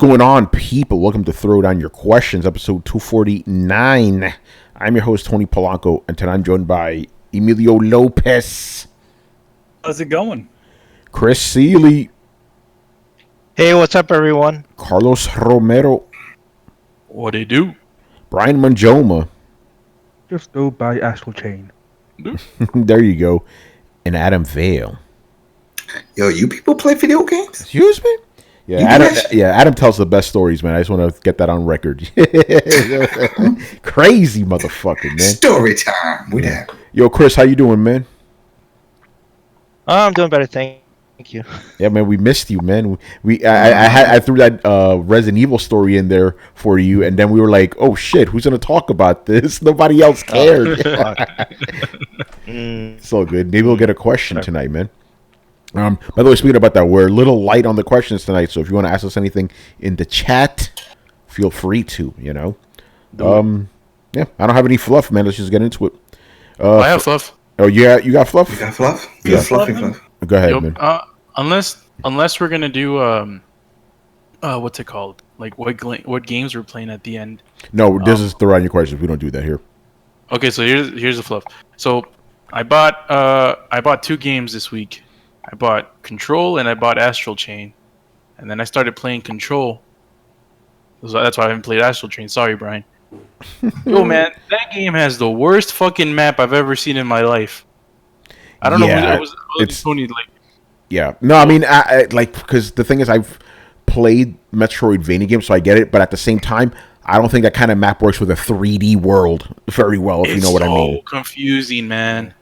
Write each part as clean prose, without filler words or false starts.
going on, people? Welcome to Throwdown Your Questions, episode 249. I'm your host, Tony Polanco, and tonight I'm joined by Emilio Lopez. How's it going? Chris Seeley. Hey, what's up, everyone? Carlos Romero. What do you do? Brian Manjoma. Just go buy Astral Chain. There you go. And Adam Vale. Yo, you people play video games? Excuse me? Yeah, Adam tells the best stories, man. I just want to get that on record. Crazy motherfucker, man. Story time. We there. Yo, Chris, how you doing, man? I'm doing better, thank you. Yeah, man, we missed you, man. I threw that Resident Evil story in there for you, and then we were like, oh shit, who's gonna talk about this? Nobody else cared. It's all good. Maybe we'll get a question tonight, man. By the way, speaking about that, we're a little light on the questions tonight, so if you want to ask us anything in the chat, feel free to, you know. Yeah, I don't have any fluff, man. Let's just get into it. I have fluff. Oh, yeah, you got fluff? You got fluff? Yeah. Fluffy fluff. Go ahead, man. Unless we're gonna do what's it called? Like what games we're playing at the end. No, this is Throw Down Your Questions. We don't do that here. Okay, so here's the fluff. So I bought 2 games this week. I bought Control and I bought Astral Chain, and then I started playing Control. So that's why I haven't played Astral Chain. Sorry, Brian. Yo, man, that game has the worst fucking map I've ever seen in my life. I don't know. It's Sony, like. Yeah, no, I mean, I like, because the thing is, I've played Metroidvania games, so I get it. But at the same time, I don't think that kind of map works with a 3D world very well. If you know what I mean. It's so confusing, man.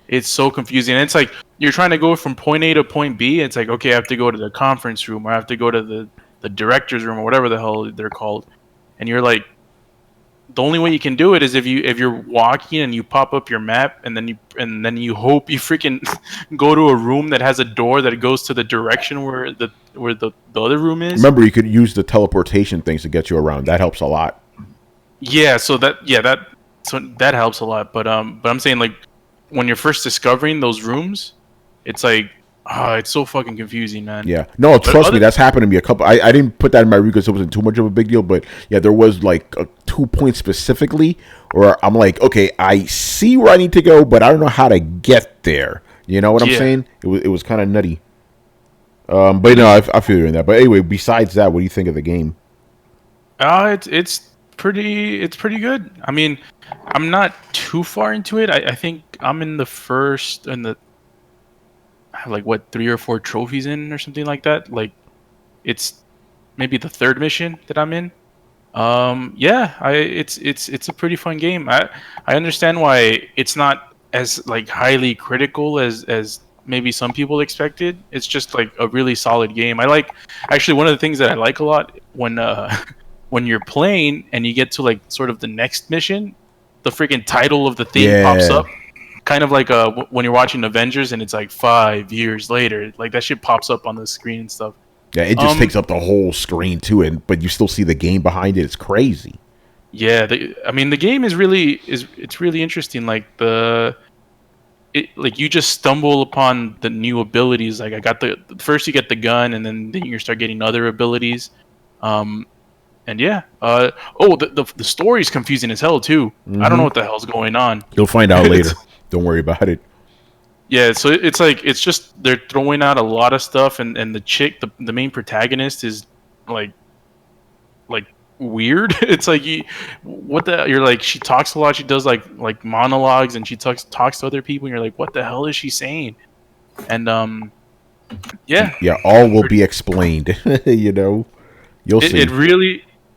It's so confusing. And it's like you're trying to go from point A to point B. It's like, okay, I have to go to the conference room, or I have to go to the director's room, or whatever the hell they're called. And you're like, the only way you can do it is if you're walking and you pop up your map, and then you hope you freaking go to a room that has a door that goes to the direction where the other room is. Remember, you could use the teleportation things to get you around. That helps a lot. Yeah, so that helps a lot. But I'm saying, like, when you're first discovering those rooms, it's like, it's so fucking confusing, man. Yeah. No, trust me, that's happened to me a couple. I didn't put that in my review because it wasn't too much of a big deal, but yeah, there was like 2 points specifically where I'm like, okay, I see where I need to go, but I don't know how to get there. You know what I'm saying? It was kind of nutty. But no, I feel you in that. But anyway, besides that, what do you think of the game? It's pretty good. I mean, I'm not too far into it. I think I'm in the first I have like 3 or 4 trophies in or something like that. Like, it's maybe the 3rd mission that I'm in. It's a pretty fun game. I understand why it's not as like highly critical as maybe some people expected. It's just like a really solid game. Actually, one of the things that I like a lot when you're playing and you get to like sort of the next mission, the freaking title of the thing pops up. Kind of like when you're watching Avengers and it's like 5 years later, like that shit pops up on the screen and stuff. Yeah, it just takes up the whole screen too, but you still see the game behind it. It's crazy. Yeah, the game is really interesting. Like you just stumble upon the new abilities. Like I got first you get the gun, and then you start getting other abilities. And yeah, the story's confusing as hell too. I don't know what the hell's going on. You'll find out later. Don't worry about it. Yeah, so it's just they're throwing out a lot of stuff, and the chick, the main protagonist, is like weird. It's like you're like, she talks a lot. She does like monologues, and she talks to other people, and you're like, what the hell is she saying? And yeah, all will be explained. You know, you'll see.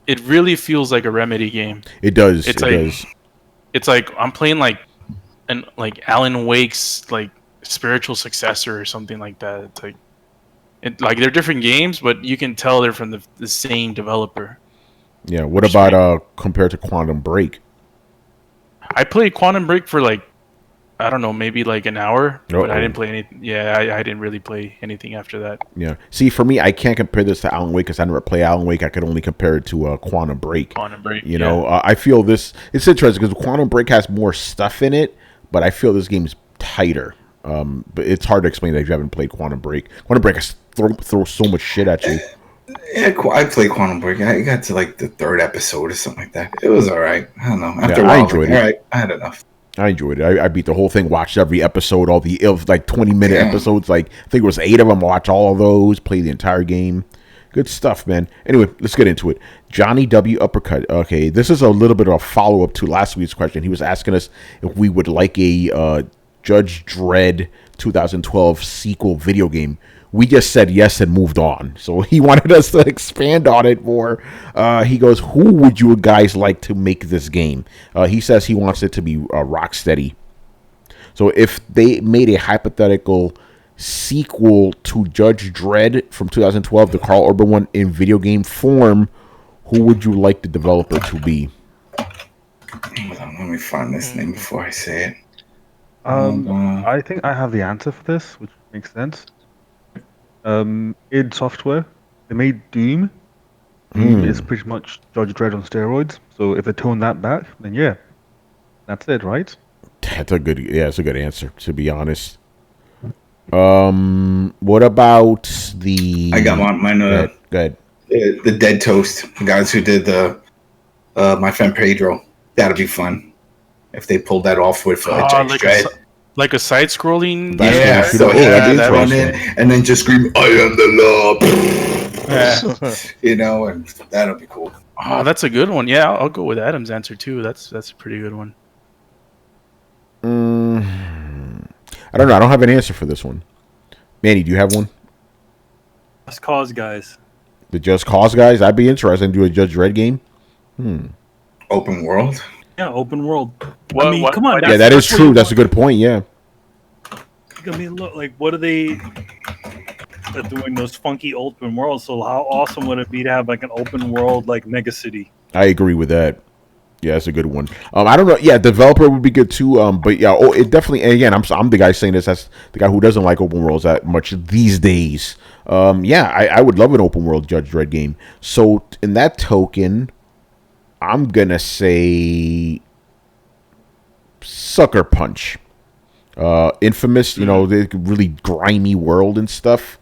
It really feels like a Remedy game. It does. It's like I'm playing like Alan Wake's like spiritual successor or something like that. It's like they're different games, but you can tell they're from the same developer. Yeah. What about compared to Quantum Break? I played Quantum Break for like, I don't know, maybe like an hour, but I didn't play anything. Yeah, I didn't really play anything after that. Yeah. See, for me, I can't compare this to Alan Wake because I never played Alan Wake. I could only compare it to Quantum Break. You know, I feel it's interesting because Quantum Break has more stuff in it, but I feel this game's tighter. But it's hard to explain that if you haven't played Quantum Break. Quantum Break throws so much shit at you. Yeah, I played Quantum Break. I got to like the third episode or something like that. It was all right. I don't know. After Yeah, a I while, I was like, enjoyed it. all right, I had enough. I enjoyed it. I beat the whole thing, watched every episode, all the it was like 20-minute Damn. episodes. Like I think it was 8 of them. Watch all of those. Play the entire game. Good stuff, man. Anyway, let's get into it. Johnny W. Uppercut. Okay, this is a little bit of a follow-up to last week's question. He was asking us if we would like a Judge Dredd 2012 sequel video game. We just said yes and moved on. So he wanted us to expand on it more. He goes, who would you guys like to make this game? He says he wants it to be Rocksteady. So if they made a hypothetical sequel to Judge Dredd from 2012, the Carl Urban one, in video game form, who would you like the developer to be? Hold on, let me find this name before I say it. I think I have the answer for this, which makes sense. Id Software, they made Doom. Doom is pretty much Judge Dredd on steroids. So if they tone that back, then yeah, that's it, right? That's a good, yeah, it's a good answer, to be honest. What about the? I got mine. Go ahead. The Dead Toast, the guys who did the My Friend Pedro. That'd be fun if they pulled that off with Judge Dredd. Like a side-scrolling. Yeah, so that'd be run in interesting. and then just scream, "I am the law," you know, and that'll be cool. Oh, that's a good one. Yeah, I'll go with Adam's answer too. That's a pretty good one. I don't know. I don't have an answer for this one. Manny, do you have one? Just Cause guys. The Just Cause guys? I'd be interested in doing a Judge Dredd game. Open world. Yeah, open world. What- I mean, what- come on. Yeah, that is true. That's a good point. Yeah. I mean, look, like, what are they doing those funky open worlds? So how awesome would it be to have like an open world like Mega City? I agree with that. Yeah, that's a good one. I don't know. Yeah, developer would be good too. But yeah, it definitely. And again, I'm the guy saying this. That's the guy who doesn't like open worlds that much these days. Yeah, I would love an open world Judge Dredd game. So in that token, I'm gonna say Sucker Punch. Infamous. You know, the really grimy world and stuff.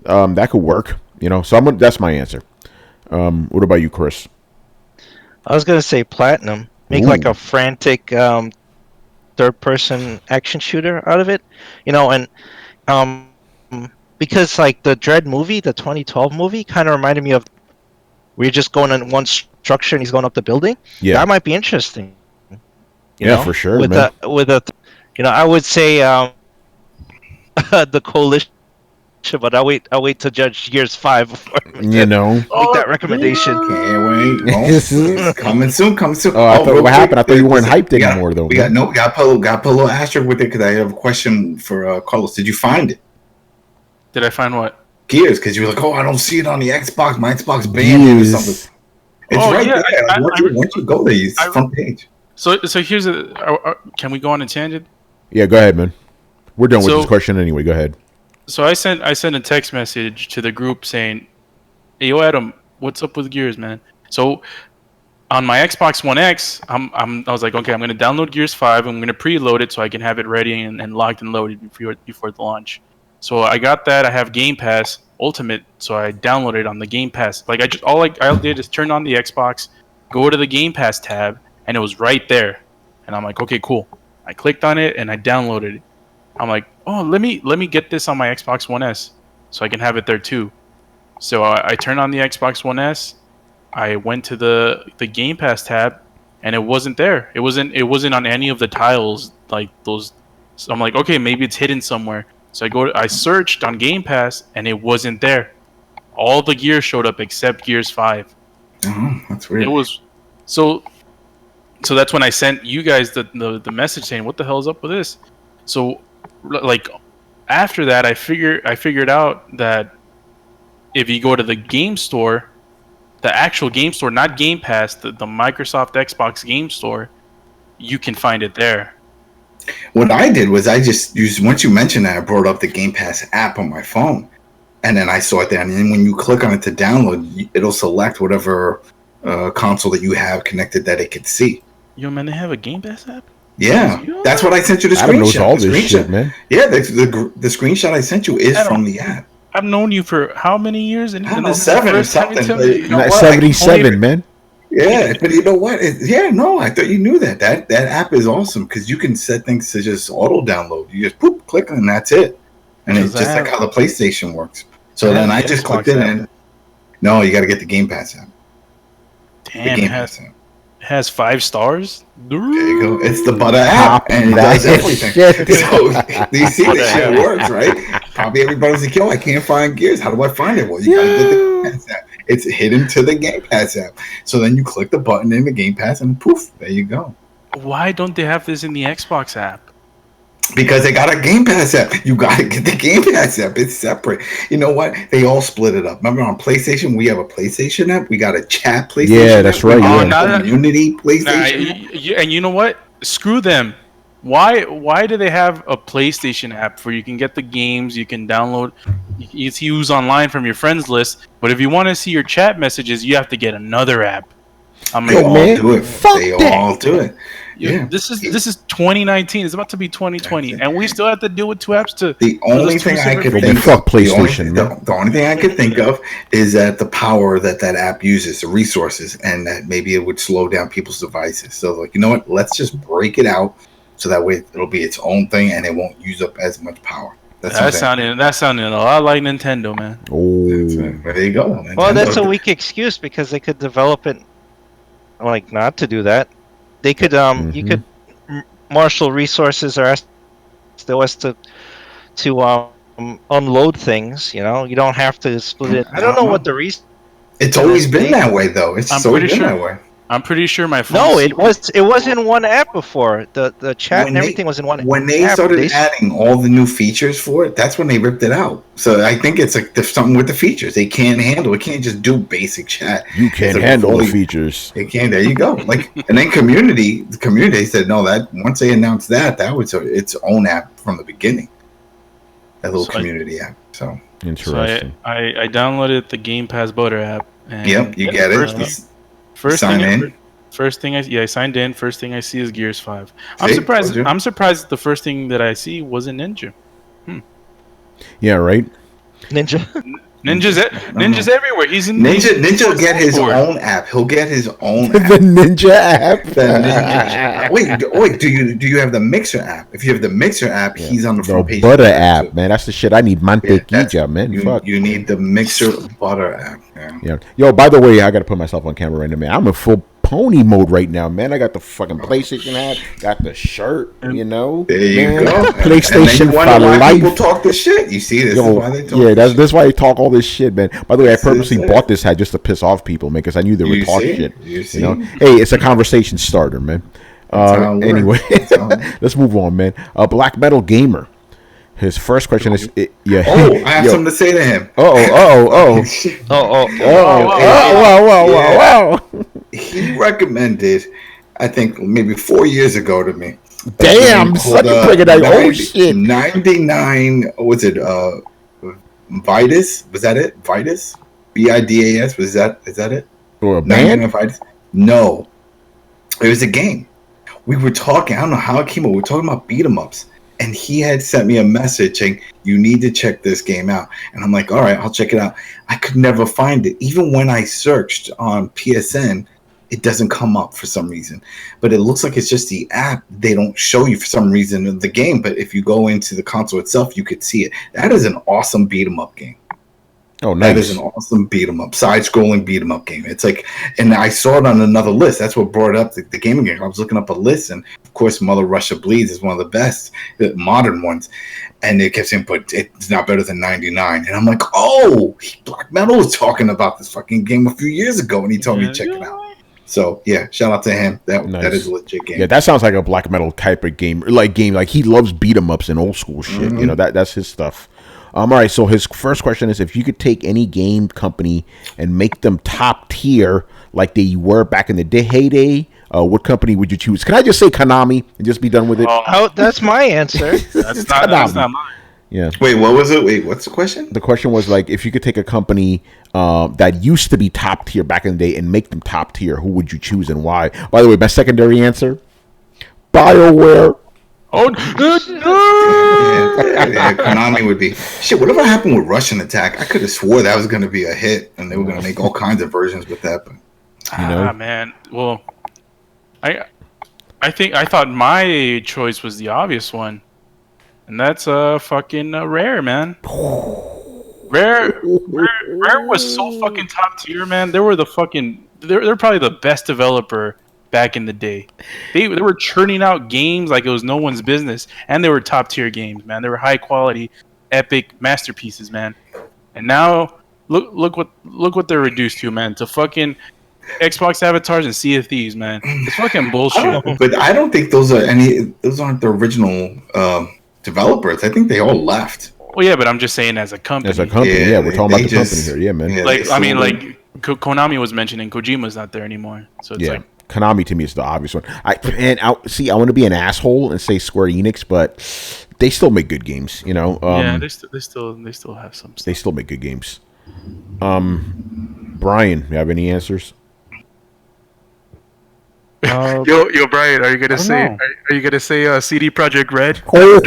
That could work. You know, so that's my answer. What about you, Chris? I was gonna say Platinum. Make like a frantic third-person action shooter out of it, you know, and because like the Dredd movie, the 2012 movie, kind of reminded me of where you're just going in one structure and he's going up the building. Yeah, that might be interesting. You yeah, know? for sure. With Man. you know, I would say the Coalition. But I'll wait to Judge Gears 5 before You know. make that recommendation. Can't wait. Well, coming soon. Oh, I thought what happened? I thought you weren't hyped anymore, though. We got put a little asterisk with it because I have a question for Carlos. Did you find it? Did I find what? Gears, because you were like, oh, I don't see it on the Xbox. My Xbox banned it or something. It's right there. Once you go there, it's front page. So here's can we go on a tangent? Yeah, go ahead, man. We're done with this question anyway. Go ahead. So I sent a text message to the group saying, "Hey, yo, Adam, what's up with Gears, man?" So on my Xbox One X, I was like, okay, I'm gonna download Gears 5. I'm gonna preload it so I can have it ready and locked and loaded before the launch. So I got that. I have Game Pass Ultimate, so I downloaded it on the Game Pass. Like all I did is turn on the Xbox, go to the Game Pass tab, and it was right there. And I'm like, okay, cool. I clicked on it and I downloaded it. I'm like, oh, let me get this on my Xbox One S so I can have it there too. So I turned on the Xbox One S. I went to the Game Pass tab, and it wasn't there. It wasn't on any of the tiles like those. So I'm like, okay, maybe it's hidden somewhere. So I searched on Game Pass, and it wasn't there. All the Gears showed up except Gears 5. Oh, that's weird. It was so that's when I sent you guys the message saying, what the hell is up with this? So like after that, I figured out that if you go to the game store, the actual game store, not Game Pass, the Microsoft Xbox game store, you can find it there. What I did was I just used, once you mentioned that, I brought up the Game Pass app on my phone, and then I saw it there. And then when you click on it to download, it'll select whatever console that you have connected that it could see. Yo, man, they have a Game Pass app? Yeah, that's what I sent you the screenshot. Adam knows all this shit, man. Yeah, the screenshot I sent you is from the app. I've known you for how many years? And I don't even know, this is the 7 or first time you something. tell But me. you know Not what? 77, man. Yeah, but you know what? No, I thought you knew that. That app is awesome because you can set things to just auto download. You just poop, click, and that's it. And it's Because I just like have- how the PlayStation works. So I then have I the just Xbox clicked it app. in. No, you got to get the Game Pass app. The Damn, Game it Pass app. has 5 stars. There you go. It's the butter app, Copy and it that does everything. shit. So you see the shit works, right? Probably everybody's like, "Yo, I can't find Gears. How do I find it?" Well, you gotta get the Game Pass app. It's hidden to the Game Pass app. So then you click the button in the Game Pass, and poof, there you go. Why don't they have this in the Xbox app? Because they got a Game Pass app. You gotta get the Game Pass app. It's separate. You know what? They all split it up. Remember on PlayStation, we have a PlayStation app. We got a chat PlayStation. Yeah, that's app. We right, got yeah. a community Nah, PlayStation. and you know what? Screw them. Why do they have a PlayStation app where you can get the games, you can download, you can use online from your friends list, but if you want to see your chat messages, you have to get another app. I'm They like, all man, do it. fuck They that. all do it. yo, Yeah. this is 2019. It's about to be 2020, and we still have to deal with 2 apps to. The for only those two thing I separate could Well, things. think fuck of, the only, PlayStation, the only thing I could think of is that the power that app uses, the resources, and that maybe it would slow down people's devices. So, like, you know what? Let's just break it out so that way it'll be its own thing and it won't use up as much power. That's That sounded a lot like Nintendo, man. Oh, there you go. Well, that's a Nintendo- weak excuse because they could develop it, like, not to do that. They could, you could marshal resources or ask the OS to unload things. You know, you don't have to split it. I don't know what the reason. It's always been that way, though. It's I'm just always pretty been sure- that way. I'm pretty sure my phone. No, it was in one app before. The chat and everything was in one. When they app. started adding all the new features for it, that's when they ripped it out. So I think it's like there's something with the features they can't handle. It can't just do basic chat. you can't It's like handle the fully- features. It can. There you go. Like, and then the community said no. That once they announced that was its own app from the beginning. That little So community app. So Interesting. I downloaded the Game Pass Butter app. And yep, you get First, it. Sign in. First thing I signed in. First thing I see is Gears 5. I'm See? surprised. Told you. I'm surprised the first thing that I see was a Ninja. Yeah, right. Ninja. Ninja's everywhere. He's in Ninja will get his board. own app. He'll get his own The app. Ninja app. The Ninja- wait. Do you have the Mixer app? If you have the Mixer app, he's on the front The page. butter too. app, man. That's the shit I need. Mantequilla, man. Fuck. You need the Mixer Butter app. Yeah. Yeah. Yo, by the way, I gotta put myself on camera right now, man. I'm in full pony mode right now, man. I got the fucking PlayStation hat, got the shirt, you know. There you man. go. PlayStation And then you for wonder why life. people talk this shit. You see, this is Yo, why they talk. yeah, this that's why I talk all this shit, man. By the way, I This is purposely it. bought this hat just to piss off people, man, because I knew they would You talk see? shit. You see? know, hey, it's a conversation starter, man. That's how it Anyway, works. That's how it works. let's move on, man. Black Metal Gamer. His first question is, yeah. Oh, I have Yo. something to say to him. Oh. Wow. He recommended, I think maybe 4 years ago to me. Damn, son, you bringing that old 90 shit. 99, was it Vitus? Was that it? Vitus? Vidas? Is that it? Or a 99 band? Vitus? No. It was a game. We were talking, I don't know how it came up. We were talking about beat 'em ups. And he had sent me a message saying, you need to check this game out. And I'm like, all right, I'll check it out. I could never find it. Even when I searched on PSN, it doesn't come up for some reason. But it looks like it's just the app. They don't show you for some reason the game. But if you go into the console itself, you could see it. That is an awesome beat 'em up game. Oh, That nice. is an awesome beat 'em up, side-scrolling beat 'em up game. It's like, and I saw it on another list. That's what brought up the gaming game. I was looking up a list, and of course, Mother Russia Bleeds is one of the best modern ones. And it kept saying, but it's not better than 99. And I'm like, oh, Black Metal was talking about this fucking game a few years ago, and he told me to check it out. So yeah, shout out to him. That Nice. is a legit game. Yeah, that sounds like a Black Metal type of game. Like he loves beat 'em ups and old school shit. You know, that's his stuff. All right, so his first question is, if you could take any game company and make them top tier like they were back in the heyday, what company would you choose? Can I just say Konami and just be done with it? Oh, that's my answer. That's not mine. Yeah. Wait, what was it? Wait, what's the question? The question was like, if you could take a company that used to be top tier back in the day and make them top tier, who would you choose and why? By the way, my secondary answer, BioWare. Oh, Yeah, Konami would be shit. Whatever happened with Russian Attack? I could have swore that was going to be a hit, and they were going to make all kinds of versions with that. But man. Well, I think I thought my choice was the obvious one, and that's fucking Rare, man. Rare was so fucking top tier, man. They were they're probably the best developer back in the day. They were churning out games like it was no one's business, and they were top tier games, man. They were high quality, epic masterpieces, man. And now look what they're reduced to, man. To fucking Xbox avatars and Sea of Thieves, man. It's fucking bullshit. But I don't think those aren't the original developers. I think they all left. Well, yeah, but I'm just saying as a company. Yeah, we're talking about the company here. Yeah, man. Yeah, Konami was mentioning Kojima's not there anymore, so it's like Konami to me is the obvious one. I want to be an asshole and say Square Enix, but they still make good games. You know. They still have some stuff. They still make good games. Brian, you have any answers? Yo, Brian, are you gonna say CD Projekt Red? Oh,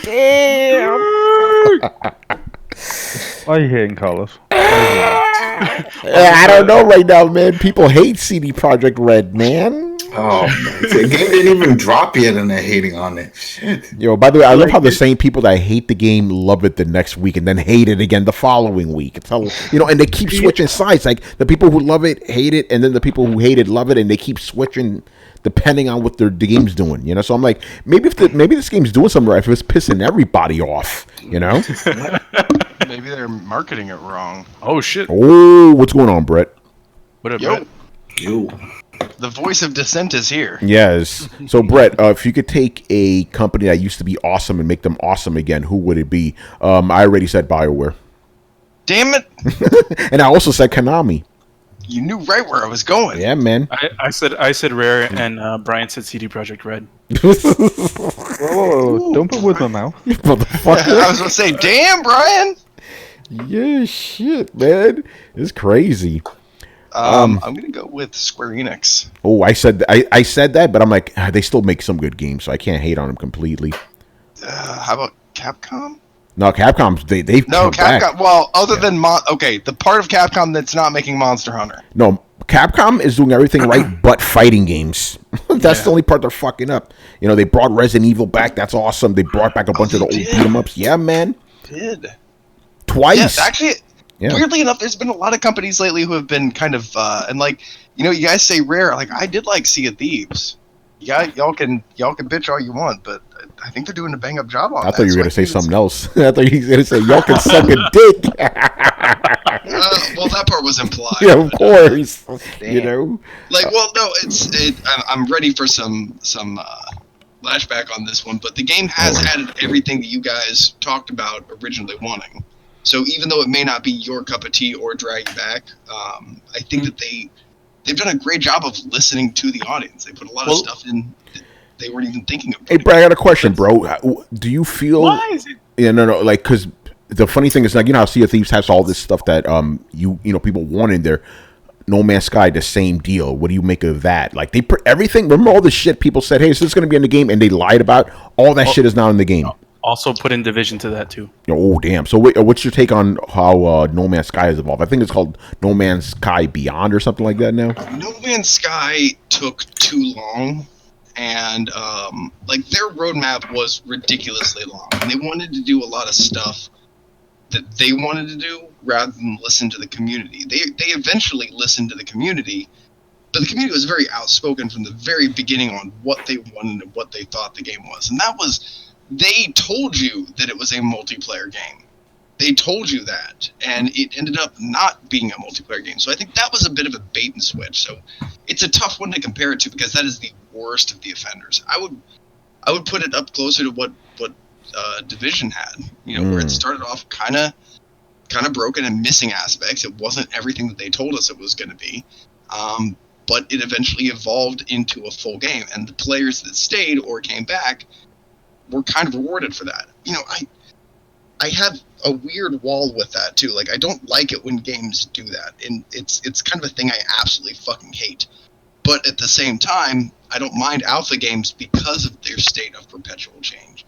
damn! Why are you hating, Carlos? I don't know right now, man. People hate CD Projekt Red, man. Oh, man. The game didn't even drop yet, and they're hating on it. Shit. Yo, by the way, I love how the same people that hate the game love it the next week and then hate it again the following week. It's how, and they keep switching sides. Like the people who love it hate it, and then the people who hate it love it, and they keep switching depending on what the game's doing. So I'm like, maybe this game's doing something right if it's pissing everybody off. Maybe they're marketing it wrong. Oh shit! Oh, what's going on, Brett? What up, Yo. Brett? Yo. The voice of dissent is here. Yes. So, Brett, if you could take a company that used to be awesome and make them awesome again, who would it be? I already said BioWare. Damn it! And I also said Konami. You knew right where I was going. Yeah, man. I said Rare, and Brian said CD Projekt Red. Whoa, don't put words in my mouth. Motherfucker. I was gonna say, damn, Brian. Yeah, shit, man. It's crazy. I'm gonna go with Square Enix. Oh, I said that, but I'm like, they still make some good games, so I can't hate on them completely. How about Capcom? No, Capcom's they've No, come back. Capcom. Well, other than the part of Capcom that's not making Monster Hunter. No, Capcom is doing everything right, but fighting games. That's the only part they're fucking up. They brought Resident Evil back. That's awesome. They brought back a bunch of the old beat 'em ups. Yeah, man. Did twice? Yes, actually. Yeah. Weirdly enough, there's been a lot of companies lately who have been kind of and you guys say Rare. Like I did like Sea of Thieves. Yeah, y'all can bitch all you want, but I think they're doing a bang up job on that. I thought you were so gonna say something else. I thought you were gonna say y'all can suck a dick. Well, that part was implied. Yeah, of course. Damn. I'm ready for some flashback on this one, but the game has added everything that you guys talked about originally wanting. So even though it may not be your cup of tea or drag you back, I think that they've done a great job of listening to the audience. They put a lot of stuff in that they weren't even thinking of. Hey, Brad, I got a question, bro. Do you feel? Why is it? Yeah, no, like because the funny thing is, like, how Sea of Thieves has all this stuff that people want in there. No Man's Sky, the same deal. What do you make of that? Like they put everything. Remember all the shit people said, "Hey, so this is going to be in the game," and they lied about. All that shit is now in the game. Also put in Division to that too. Oh damn! So what's your take on how No Man's Sky has evolved? I think it's called No Man's Sky Beyond or something like that now. No Man's Sky took too long, and their roadmap was ridiculously long, and they wanted to do a lot of stuff that they wanted to do rather than listen to the community. They eventually listened to the community, but the community was very outspoken from the very beginning on what they wanted and what they thought the game was, and that was. They told you that it was a multiplayer game. They told you that, and it ended up not being a multiplayer game. So I think that was a bit of a bait and switch. So it's a tough one to compare it to because that is the worst of the offenders. I would put it up closer to what Division had. Where it started off kind of broken and missing aspects. It wasn't everything that they told us it was going to be, but it eventually evolved into a full game. And the players that stayed or came back were kind of rewarded for that. I have a weird wall with that too. Like I don't like it when games do that, and it's kind of a thing I absolutely fucking hate. But at the same time, I don't mind alpha games because of their state of perpetual change.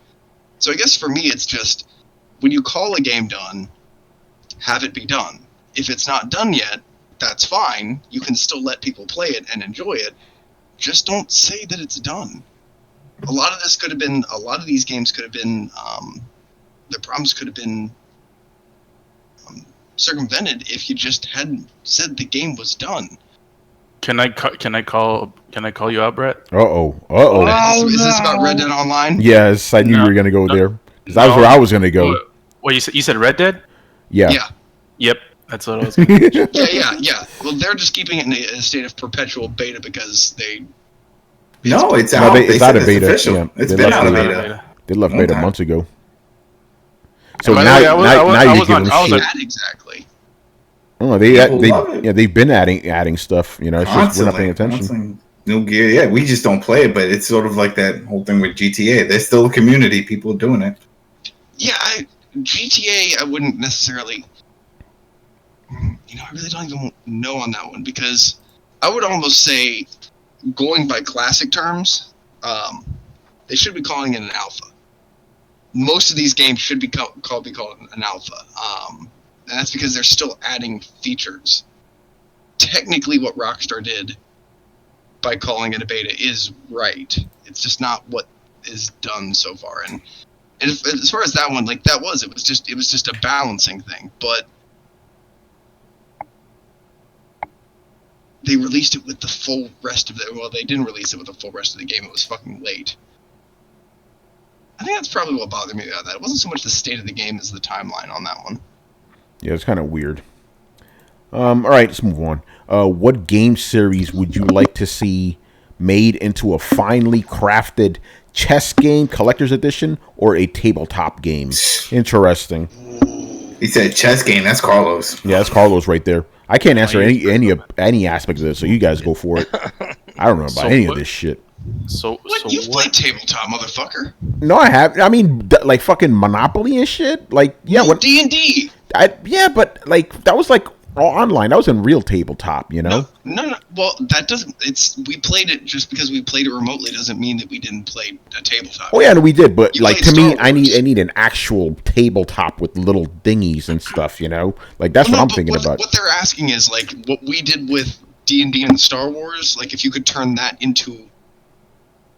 So I guess for me, it's just when you call a game done, have it be done. If it's not done yet, that's fine. You can still let people play it and enjoy it. Just don't say that it's done. A lot of these games could have been, the problems could have been circumvented if you just hadn't said the game was done. Can I call you out, Brett? Is this about Red Dead Online? Yes, I knew you were gonna go there. That was where I was gonna go. What you said? Red Dead? Yeah. Yep. That's what I was gonna do. Yeah. Well, they're just keeping it in a state of perpetual beta because they. No, it's No, out. it's out of beta. Official. Yeah, It's they been left out of beta. beta. They left Long beta time. months ago. So by now, the way, now you're giving I was shit. Not exactly. Oh, People love it. they've been adding stuff. You know, it's just we're not paying attention. Constantly. New gear. Yeah, we just don't play it, but it's sort of like that whole thing with GTA. There's still a community, people doing it. Yeah, GTA, I wouldn't necessarily. I really don't even know on that one because I would almost say, going by classic terms, they should be calling it an alpha. Most of these games should be called an alpha, and that's because they're still adding features. Technically, what Rockstar did by calling it a beta is right. It's just not what is done so far. And as far as that one, like it was just a balancing thing. But they released it with the full rest of it. Well, they didn't release it with the full rest of the game. It was fucking late. I think that's probably what bothered me about that. It wasn't so much the state of the game as the timeline on that one. Yeah, it's kind of weird. All right, let's move on. What game series would you like to see made into a finely crafted chess game, collector's edition, or a tabletop game? Interesting. He said chess game. That's Carlos. Yeah, that's Carlos right there. I can't answer any aspect of this, so you guys go for it. I don't know about any of this shit. You've played tabletop, motherfucker. No, I have. I mean, like fucking Monopoly and shit. Like, yeah, what D&D? Yeah, but like that was like all online. That was in real tabletop, you know. No. Well, that doesn't. We played it just because we played it remotely doesn't mean that we didn't play a tabletop. Oh yeah, and we did. But You like played to me, Star I Wars. need an actual tabletop with little dhingies and stuff. You know, like that's what I'm thinking about. What they're asking is like what we did with D&D and Star Wars. Like if you could turn that into,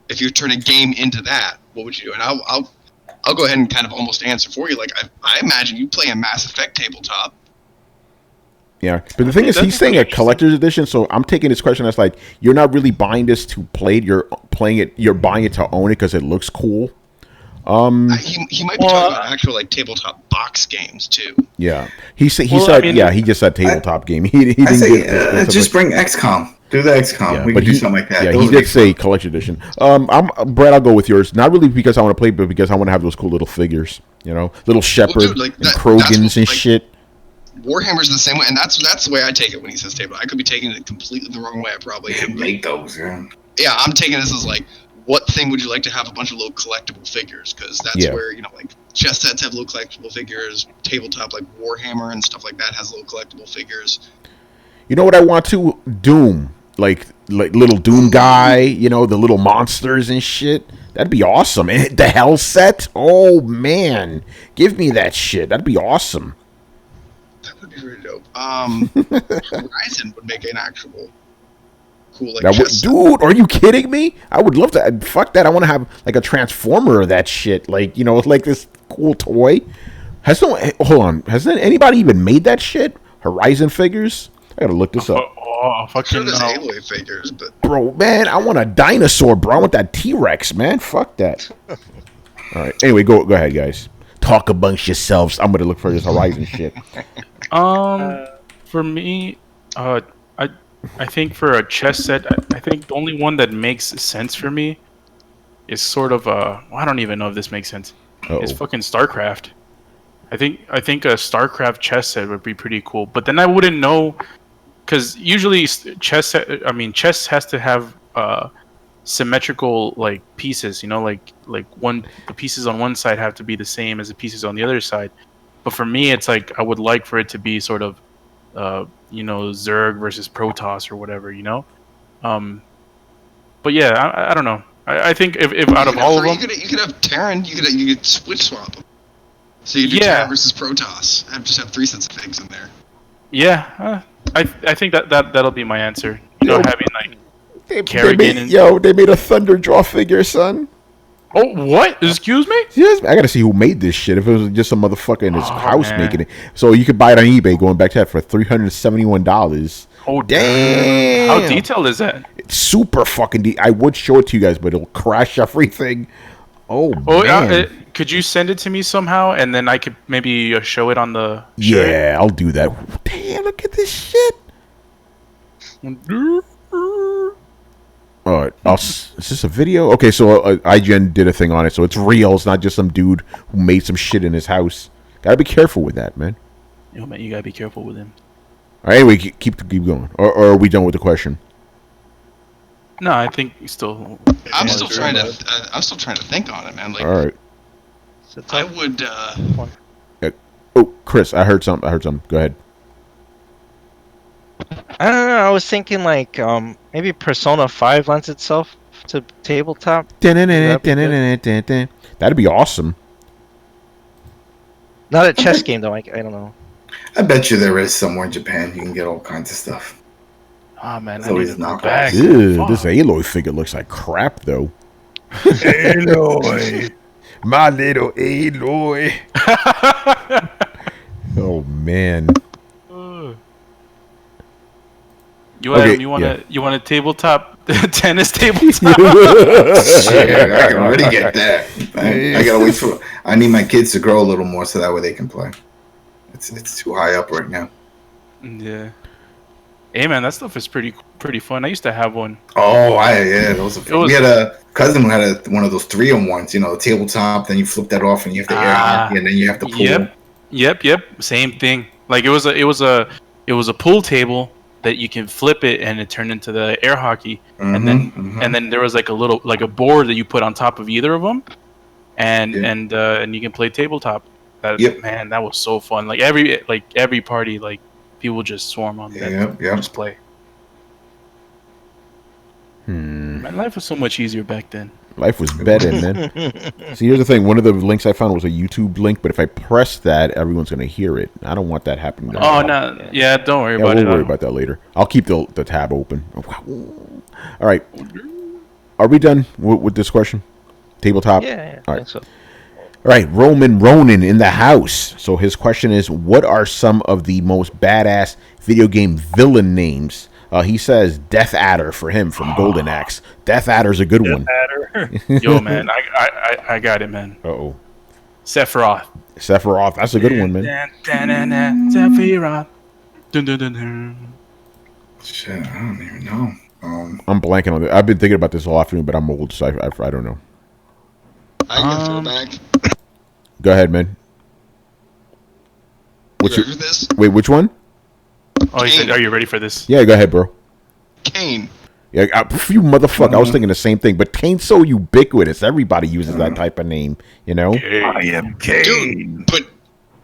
if you turn a game into that, what would you do? And I'll go ahead and kind of almost answer for you. Like I imagine you play a Mass Effect tabletop. Yeah, but the thing is, he's saying a collector's edition, so I'm taking this question as like you're not really buying this to play it. You're playing it. You're buying it to own it because it looks cool. He might be talking about actual like tabletop box games too. Yeah, he said. I mean, he just said tabletop game. He didn't say just bring XCOM. Do the XCOM. Yeah, we but can do something like that. Yeah, Those he would be did say collection edition. Brett, I'll go with yours. Not really because I want to play, but because I want to have those cool little figures. You know, little Shepard dude, like and that's Krogans and like, shit. Warhammer's the same way, and that's the way I take it when he says table. I could be taking it completely the wrong way. I probably fun. am. Make those. Yeah. Yeah, I'm taking this as like, what thing would you like to have a bunch of little collectible figures? Because that's where like chess sets have little collectible figures. Tabletop like Warhammer and stuff like that has little collectible figures. You know what I want to? Doom. Like little Doom guy, you know, the little monsters and shit. That'd be awesome. And the Hell set? Oh, man. Give me that shit. That'd be awesome. That would be really dope. Horizon would make an actual cool like chess set. Dude, are you kidding me? I would love to. Fuck that. I want to have like a transformer of that shit. Like, you know, like this cool toy. Hold on. Hasn't anybody even made that shit? Horizon figures? I gotta look this up. Sure, there's Aloy figures, but Bro, man, I want a dinosaur, bro. I want that T-Rex, man. Fuck that. All right. Anyway, go ahead, guys. Talk amongst yourselves. I'm gonna look for this Horizon shit. For me, I think for a chess set, I think the only one that makes sense for me is sort of I don't even know if this makes sense. It's fucking StarCraft. I think a StarCraft chess set would be pretty cool, but then I wouldn't know. Because usually chess has to have symmetrical like pieces, you know, like the pieces on one side have to be the same as the pieces on the other side. But for me, it's like I would like for it to be sort of, Zerg versus Protoss or whatever, you know. But yeah, I don't know. I think if out of all of them, you could have Terran. You could switch swap them. So you do Terran versus Protoss. Just have 3 sets of figs in there. Yeah, I think that'll be my answer. You know, having like they made a Thunder Draw figure, son. Oh, what? Excuse me? Yes, I gotta see who made this shit. If it was just some motherfucker in his house making it, so you could buy it on eBay. Going back to that for $371. Oh damn! How detailed is that? It's super fucking. I would show it to you guys, but it'll crash everything. Oh man! Could you send it to me somehow, and then I could maybe show it on the? Yeah, I'll do that. Damn! Look at this shit. All right, is this a video? Okay, so IGN did a thing on it, so it's real. It's not just some dude who made some shit in his house. Gotta be careful with that, man. Yo, man, you gotta be careful with him. All right, anyway, keep going. Or are we done with the question? No, I think still. I'm still trying to think on it, man. Like, all right. I would. Oh, Chris, I heard something. Go ahead. I don't know. I was thinking like maybe Persona 5 lends itself to tabletop. That'd be awesome. Not a chess game though. I don't know. I bet you there is somewhere in Japan you can get all kinds of stuff. Oh man, it's always not back. This Aloy figure looks like crap though. Aloy, my little Aloy. Oh man. You want a tabletop tennis tabletop? Yeah, I can already get that. I gotta wait for. I need my kids to grow a little more so that way they can play. It's too high up right now. Yeah. Hey man, that stuff is pretty fun. I used to have one. Oh, those are fun. We had a cousin who had one of those 3-in-1s. You know, the tabletop. Then you flip that off and you have to air hockey, and then you have to pull. Yep. Same thing. Like it was a pool table that you can flip it and it turned into the air hockey, and then there was like a board that you put on top of either of them, and you can play tabletop. Man, that was so fun. Like every party, like people just swarm on that. Just play. Man, life was so much easier back then. Life was better, man. See, here's the thing. One of the links I found was a YouTube link, but if I press that, everyone's going to hear it. I don't want that happening. Oh, no. Yeah, don't worry about it. We'll worry about that later. I'll keep the tab open. All right. Are we done with this question? Tabletop? Yeah. All right. I think so. All right. Ronan in the house. So his question is, what are some of the most badass video game villain names? He says Death Adder for him from Golden Axe. Death Adder's a good one. Yo, man, I got it, man. Uh-oh. Sephiroth. That's a good one, man. Sephiroth. Shit, I don't even know. I'm blanking on it. I've been thinking about this all afternoon, but I'm old, so I don't know. I can throw back. Go ahead, man. You ready for this? Wait, which one? Oh, he said, are you ready for this? Yeah, go ahead, bro. Kane. Yeah, you motherfucker. I was thinking the same thing, but Kane's so ubiquitous. Everybody uses that type of name, you know? I am Kane. Dude, but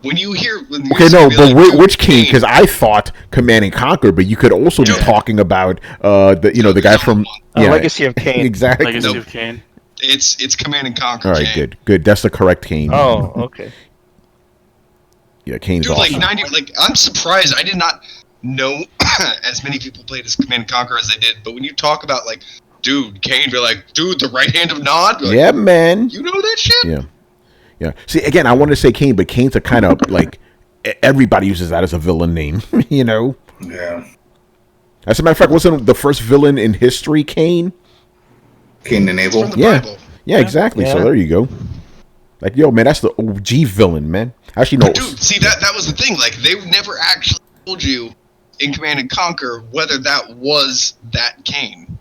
when you hear... which Kane? Because I thought Command and Conquer, but you could also be talking about the guy from... Legacy of Kane. Exactly. Legacy of Kane. It's Command and Conquer. All right, Kane. good. That's the correct Kane. Oh, okay. Yeah, Kane's Dude, awesome. I'm surprised. I did not know as many people played as Command and Conquer as I did. But when you talk about dude, Kane, you're like, dude, the right hand of Nod. Like, yeah, man. You know that shit? Yeah. See, again, I wanted to say Kane, but Kane's a kind of everybody uses that as a villain name, you know? Yeah. As a matter of fact, wasn't the first villain in history Kane? Cain and Abel. Yeah, exactly. Yeah. So there you go. Like, yo, man, that's the OG villain, man. Actually, no. Dude, see, that was the thing. Like, they never actually told you in Command and Conquer whether that was that Kane.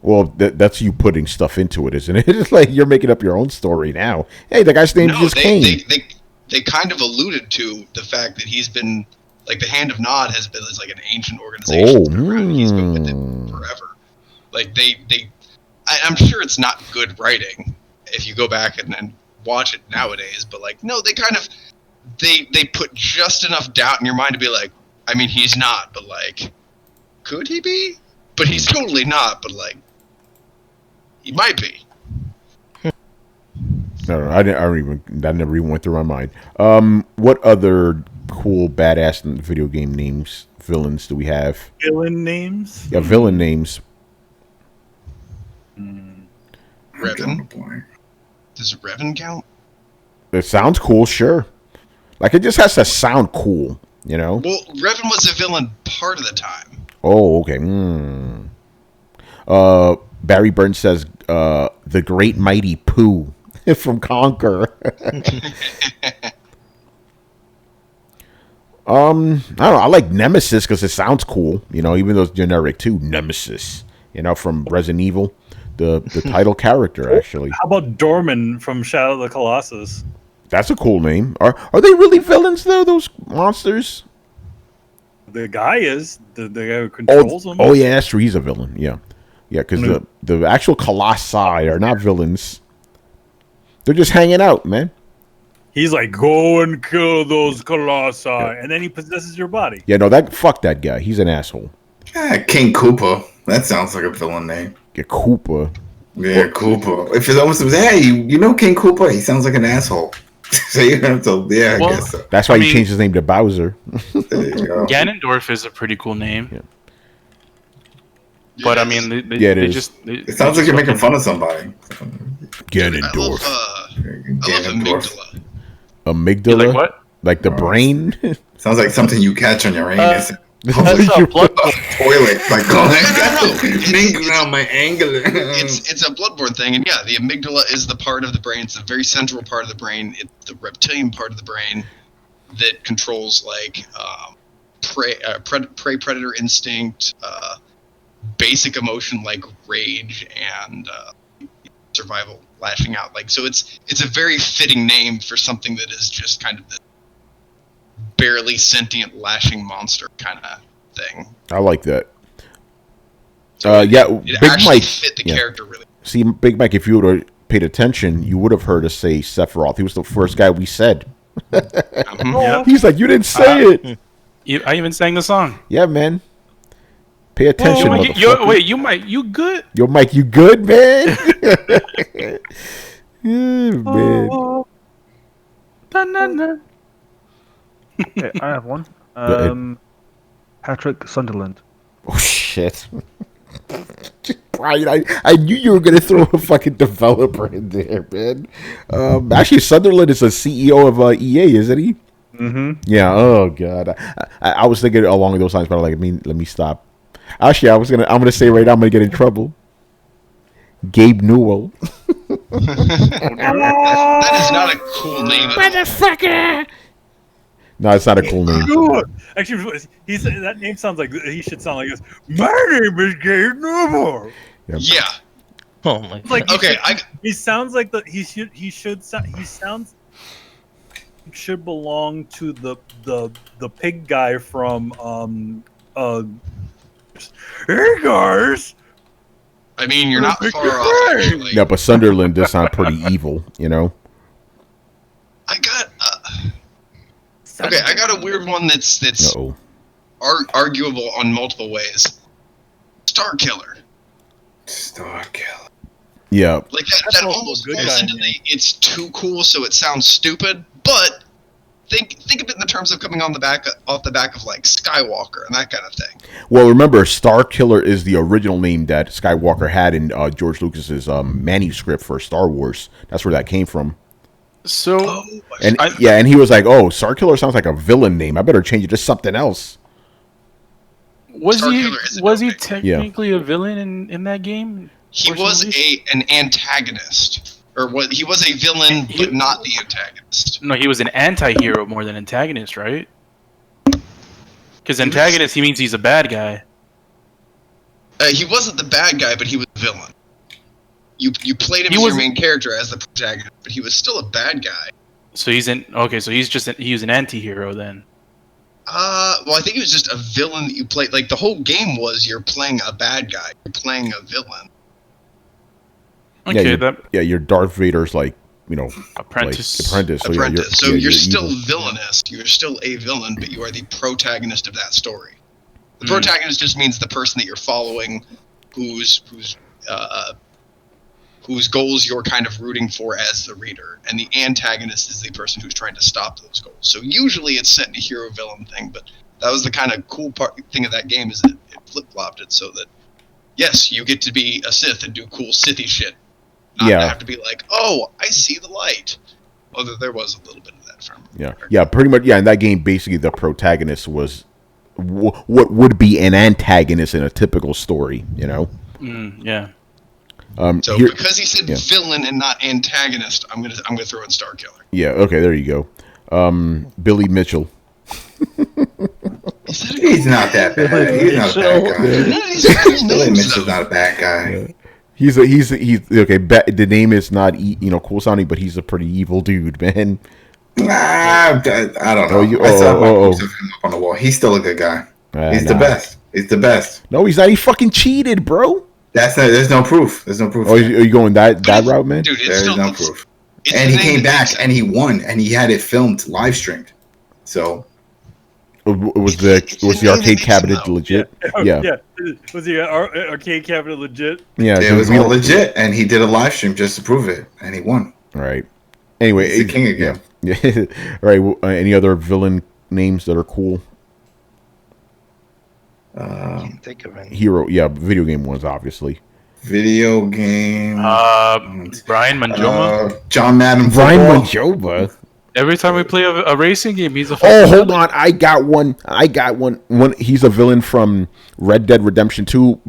Well, that's you putting stuff into it, isn't it? It's like you're making up your own story now. Hey, the guy's name is just Kane. They kind of alluded to the fact that he's been, the Hand of Nod has been like an ancient organization. He's been with it forever. Like, I'm sure it's not good writing if you go back and watch it nowadays, but no, they kind of they put just enough doubt in your mind to be like, I mean, he's not, but could he be? But he's totally not, but He might be. No, I don't even. That never even went through my mind. What other cool, badass video game villains do we have? Villain names? Yeah, villain names. Revan. Does Revan count? It sounds cool, sure. Like, it just has to sound cool, you know? Well, Revan was a villain part of the time. Oh, okay. Barry Burns says, the Great Mighty Pooh from Conquer. I don't know. I like Nemesis because it sounds cool, you know, even though it's generic too. Nemesis, you know, from Resident Evil. The title character, actually. How about Dorman from Shadow of the Colossus? That's a cool name. Are they really villains though? Those monsters? The guy is the guy who controls them. Oh yeah, that's true. He's a villain. Yeah, because the actual Colossi are not villains. They're just hanging out, man. He's like, go and kill those Colossi, and then he possesses your body. Yeah, no, fuck that guy. He's an asshole. King Koopa. That sounds like a villain name. Yeah, Koopa. Yeah, Koopa. If it almost was, hey, you know King Koopa? He sounds like an asshole. So you have to, I guess so. That's why he changed his name to Bowser. There you go. Ganondorf is a pretty cool name. Yeah. But I mean, It sounds like you're making fun of somebody. Ganondorf. I love Amygdala. Amygdala? You like what? Like the brain? Sounds like something you catch on your anus. That's a blood Toilet. Like, my angle. It's a Bloodborne thing, and yeah, the amygdala is the part of the brain. It's a very central part of the brain. It's the reptilian part of the brain that controls like prey predator instinct, basic emotion like rage and survival, lashing out. Like, so it's a very fitting name for something that is just kind of this barely sentient lashing monster kind of thing. I like that. So yeah, it Big actually Mike fit the character really. See, Big Mike, if you would have paid attention, you would have heard us say Sephiroth. He was the first guy we said. Yep. He's like, you didn't say it. I even sang the song. Yeah, man. Pay attention, motherfucker. You good? Yo, Mike, you good, man? Yeah, man. Na-na-na. Okay, I have one. ahead. Patrick Sunderland. Oh, shit. Brian, I knew you were going to throw a fucking developer in there, man. Actually, Sunderland is a CEO of EA, isn't he? Mm-hmm. Yeah. Oh God. I was thinking along those lines, but I'm like, let me stop. Actually, I'm gonna say right now, I'm gonna get in trouble. Gabe Newell. That is not a cool name. Motherfucker. No, it's not a cool name. Actually, that name sounds like he should sound like this. My name is Gabe Newell. Yeah. Oh my god. Like Okay, he sounds like he should belong to the pig guy from Hey guys. I mean, you're not far off actually. Yeah, but Sunderland does sound pretty evil, you know. I got a weird one that's Uh-oh. arguable on multiple ways. Star Killer. Star Killer. Yeah. Like that almost falls into the it's too cool so it sounds stupid, but think of it in the terms of coming off the back of like Skywalker and that kind of thing. Well, remember, Star Killer is the original name that Skywalker had in George Lucas's manuscript for Star Wars. That's where that came from. So, and he was like, "Oh, Star Killer sounds like a villain name. I better change it to something else." Was he technically a villain in that game? He was an antagonist. Or he was a villain, but not the antagonist. No, he was an anti-hero more than antagonist, right? Because antagonist, he means he's a bad guy. He wasn't the bad guy, but he was a villain. You played him as your main character as the protagonist, but he was still a bad guy. So he was an anti-hero then. Well, I think he was just a villain that you played. Like the whole game was you're playing a bad guy, you're playing a villain. Okay, your Darth Vader's like, apprentice. Like, apprentice. So you're still evil. villainous. You're still a villain, but you are the protagonist of that story. The protagonist just means the person that you're following, who's whose goals you're kind of rooting for as the reader, and the antagonist is the person who's trying to stop those goals. So usually it's set in a hero-villain thing, but that was the kind of cool thing of that game, is it flip-flopped it so that, yes, you get to be a Sith and do cool Sithy shit. Not have to be like, oh, I see the light. Although there was a little bit of that from pretty much. Yeah, in that game, basically the protagonist was what would be an antagonist in a typical story. So because he said villain and not antagonist, I'm gonna throw in Starkiller. Yeah. Okay. There you go. Billy Mitchell. He's not that bad. He's not a bad guy. Billy Mitchell's not a bad guy. He's okay. The name is not cool sounding, but he's a pretty evil dude, man. I don't know. I saw him on the wall. He's still a good guy. He's the best. He's the best. No, he's not. He fucking cheated, bro. There's no proof. There's no proof. Oh, are you going that route, man? Dude, there's no proof. And he came back and he won and he had it filmed, live streamed. So was the arcade cabinet legit? Yeah. Was the arcade cabinet legit? Yeah, it was all legit, and he did a live stream just to prove it, and he won. All right. Anyway, he's the king again. Yeah. All right. Well, any other villain names that are cool? I can't think of any. Hero, video game ones, obviously. Video game. Brian Manjoma. John Madden. Brian Manjoma. Every time we play a racing game, he's a. Oh, hold on! I got one. He's a villain from Red Dead Redemption 2.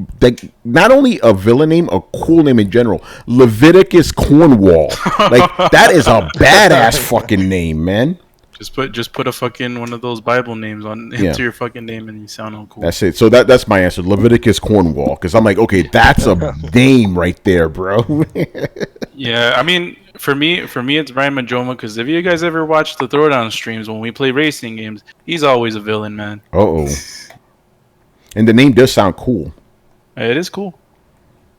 Not only a villain name, a cool name in general. Leviticus Cornwall. Like that is a badass fucking name, man. Just put a fucking one of those Bible names into your fucking name, and you sound all cool. That's it. So that's my answer, Leviticus Cornwall, because I'm like, okay, that's a name right there, bro. Yeah, I mean, for me, it's Brian Manjoma, because if you guys ever watch the Throwdown streams when we play racing games, he's always a villain, man. And the name does sound cool. It is cool.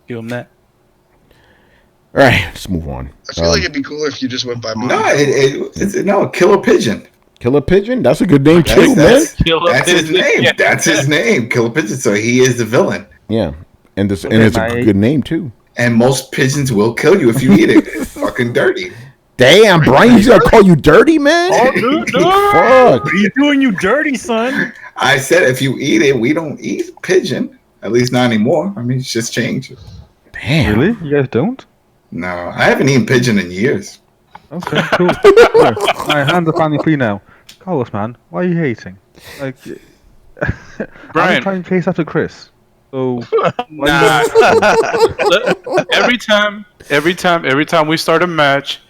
Give him that. All right, let's move on. I feel like it'd be cooler if you just went by mine. No, Killer Pigeon. Killer Pigeon? That's a good name too, man. That's his name. Yeah. That's his name, Killer Pigeon. So he is the villain. Yeah, and it's a good name too. And most pigeons will kill you if you eat it. It's fucking dirty. Damn, Brian, he's gonna call you dirty, man? Oh, dude, fuck. What are you doing, you dirty son? I said if you eat it, we don't eat pigeon. At least not anymore. I mean, it's just changed. Damn. Really? You guys don't? No, I haven't eaten pigeon in years. Okay, cool. My hands are finally free now. Carlos, man, why are you hating? Like, Brian, I'm trying to chase after Chris. So nah. every time we start a match,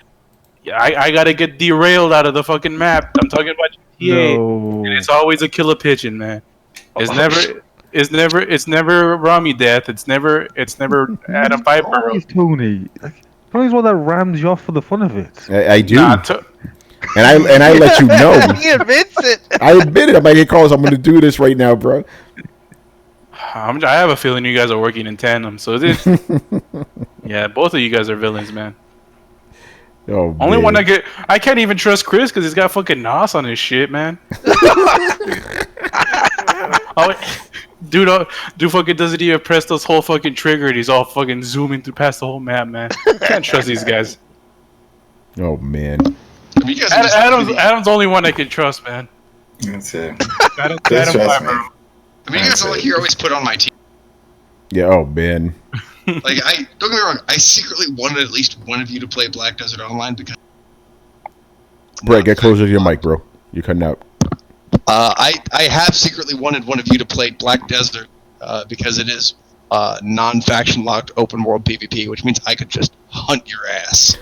I gotta get derailed out of the fucking map. I'm talking about GTA, and it's always a killer pigeon, man. It's never Rami Death. It's never Adam Piper. Tony. Tony's one that rams you off for the fun of it. I do. And I let you know. He admits it. I admit it. I'm like, hey, Carlos, I'm going to do this right now, bro. I have a feeling you guys are working in tandem. So this, yeah, both of you guys are villains, man. Oh, only one I can't even trust Chris because he's got fucking NOS on his shit, man. Dude fucking doesn't even press this whole fucking trigger and he's all fucking zooming through past the whole map, man. Can't trust these guys. Oh, man. Adam's the only one I can trust, man. That's it. Adam Trust me. I mean, you guys are like you always put on my team. Yeah, oh, man. Like, don't get me wrong, I secretly wanted at least one of you to play Black Desert Online because... Brett, get closer to your mic, bro. You're cutting out. I have secretly wanted one of you to play Black Desert because it is non-faction locked open world PvP, which means I could just hunt your ass.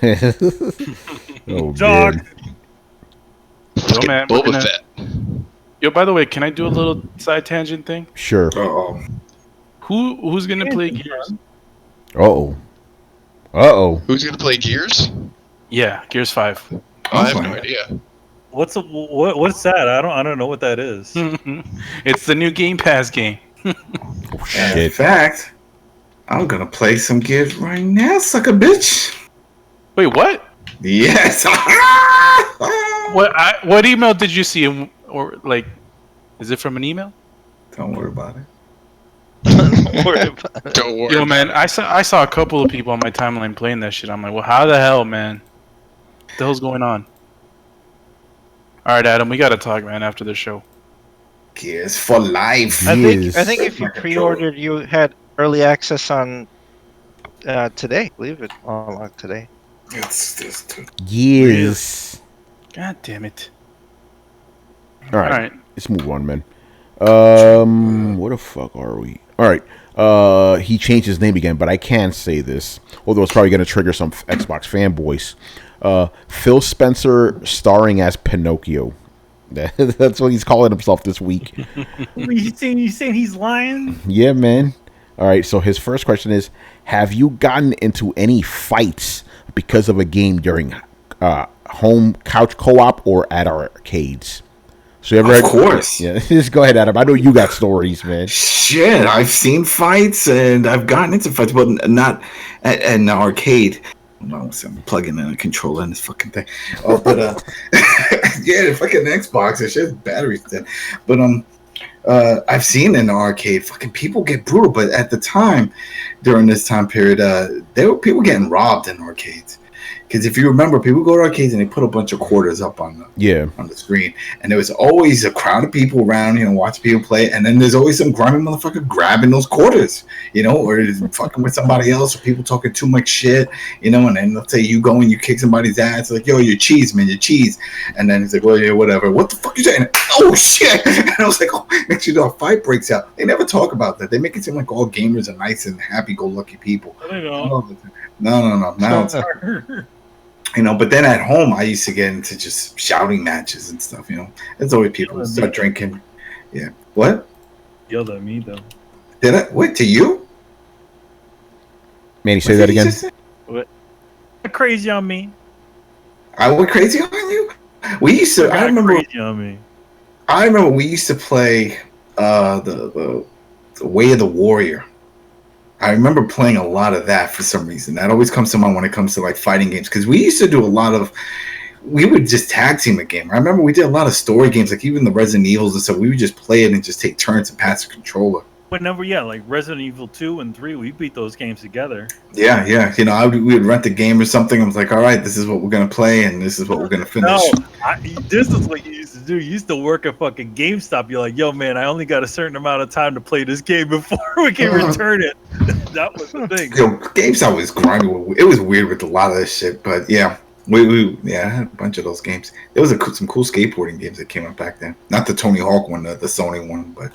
Oh, dog. man. Yo, man, Boba Fett. Yo, by the way, can I do a little side tangent thing? Sure. Uh-oh. Who's gonna play Gears? Uh-oh. Who's gonna play Gears? Yeah, Gears 5. I have no idea. What's that? I don't know what that is. It's the new Game Pass game. Oh, shit. In fact, I'm gonna play some Gears right now, sucker bitch. Wait, what? Yes. What email did you see? Or like, is it from an email? Don't worry about it. Don't worry about it. Don't worry. Yo, man, I saw a couple of people on my timeline playing that shit. I'm like, well, how the hell, man? What the hell's going on? All right, Adam, we gotta talk, man, after the show. Gears for life. I Yes. think if you pre-ordered, you had early access on today. I believe it unlocked today. Yes. God damn it. All right. All right. Let's move on, man. Where the fuck are we? All right. He changed his name again, but I can't say this, although it's probably going to trigger some Xbox fanboys. Phil Spencer starring as Pinocchio. That's what he's calling himself this week. You saying he's lying? Yeah, man. All right. So his first question is: have you gotten into any fights because of a game during home couch co-op or at arcades? So you ever Of course. Yeah, just go ahead, Adam. I know you got stories, man. Shit, I've seen fights and I've gotten into fights, but not at an arcade. No, I'm plugging in a controller in this fucking thing. Oh, but yeah, the fucking Xbox, it shit's batteries dead. But I've seen in the arcade, fucking people get brutal. But at the time, during this time period, there were people getting robbed in arcades. Because if you remember, people go to arcades and they put a bunch of quarters up on the screen, and there was always a crowd of people around, watching people play, and then there's always some grimy motherfucker grabbing those quarters, or fucking with somebody else, or people talking too much shit, and then let's say you go and you kick somebody's ass, like, yo, you're cheese, man, you're cheese, and then he's like, well, yeah, whatever. What the fuck you saying? Oh shit! And I was like, oh, next you know, a fight breaks out. They never talk about that. They make it seem like all gamers are nice and happy-go-lucky people. No. Now it's but then at home, I used to get into just shouting matches and stuff. There's always people who start drinking. Yeah. What? Yelled at me though. Did I? Wait, to you? Manny, say that again. What? Crazy on me. I went crazy on you. We used to. I remember. Crazy on me. I remember we used to play the Way of the Warrior. I remember playing a lot of that for some reason. That always comes to mind when it comes to like fighting games, because we used to do a lot of. We would just tag team a game. I remember we did a lot of story games, like even the Resident Evils and stuff. We would just play it and just take turns and pass the controller. Whenever, like Resident Evil 2 and 3, we beat those games together. Yeah. We would rent a game or something. I was like, all right, this is what we're gonna play, and this is what we're gonna finish. No, this is what you used to do. You used to work at fucking GameStop. You're like, yo, man, I only got a certain amount of time to play this game before we can return it. That was the thing. Yo, GameStop was grimy. It was weird with a lot of this shit, but yeah. I had a bunch of those games. There was some cool skateboarding games that came out back then. Not the Tony Hawk one, the Sony one, but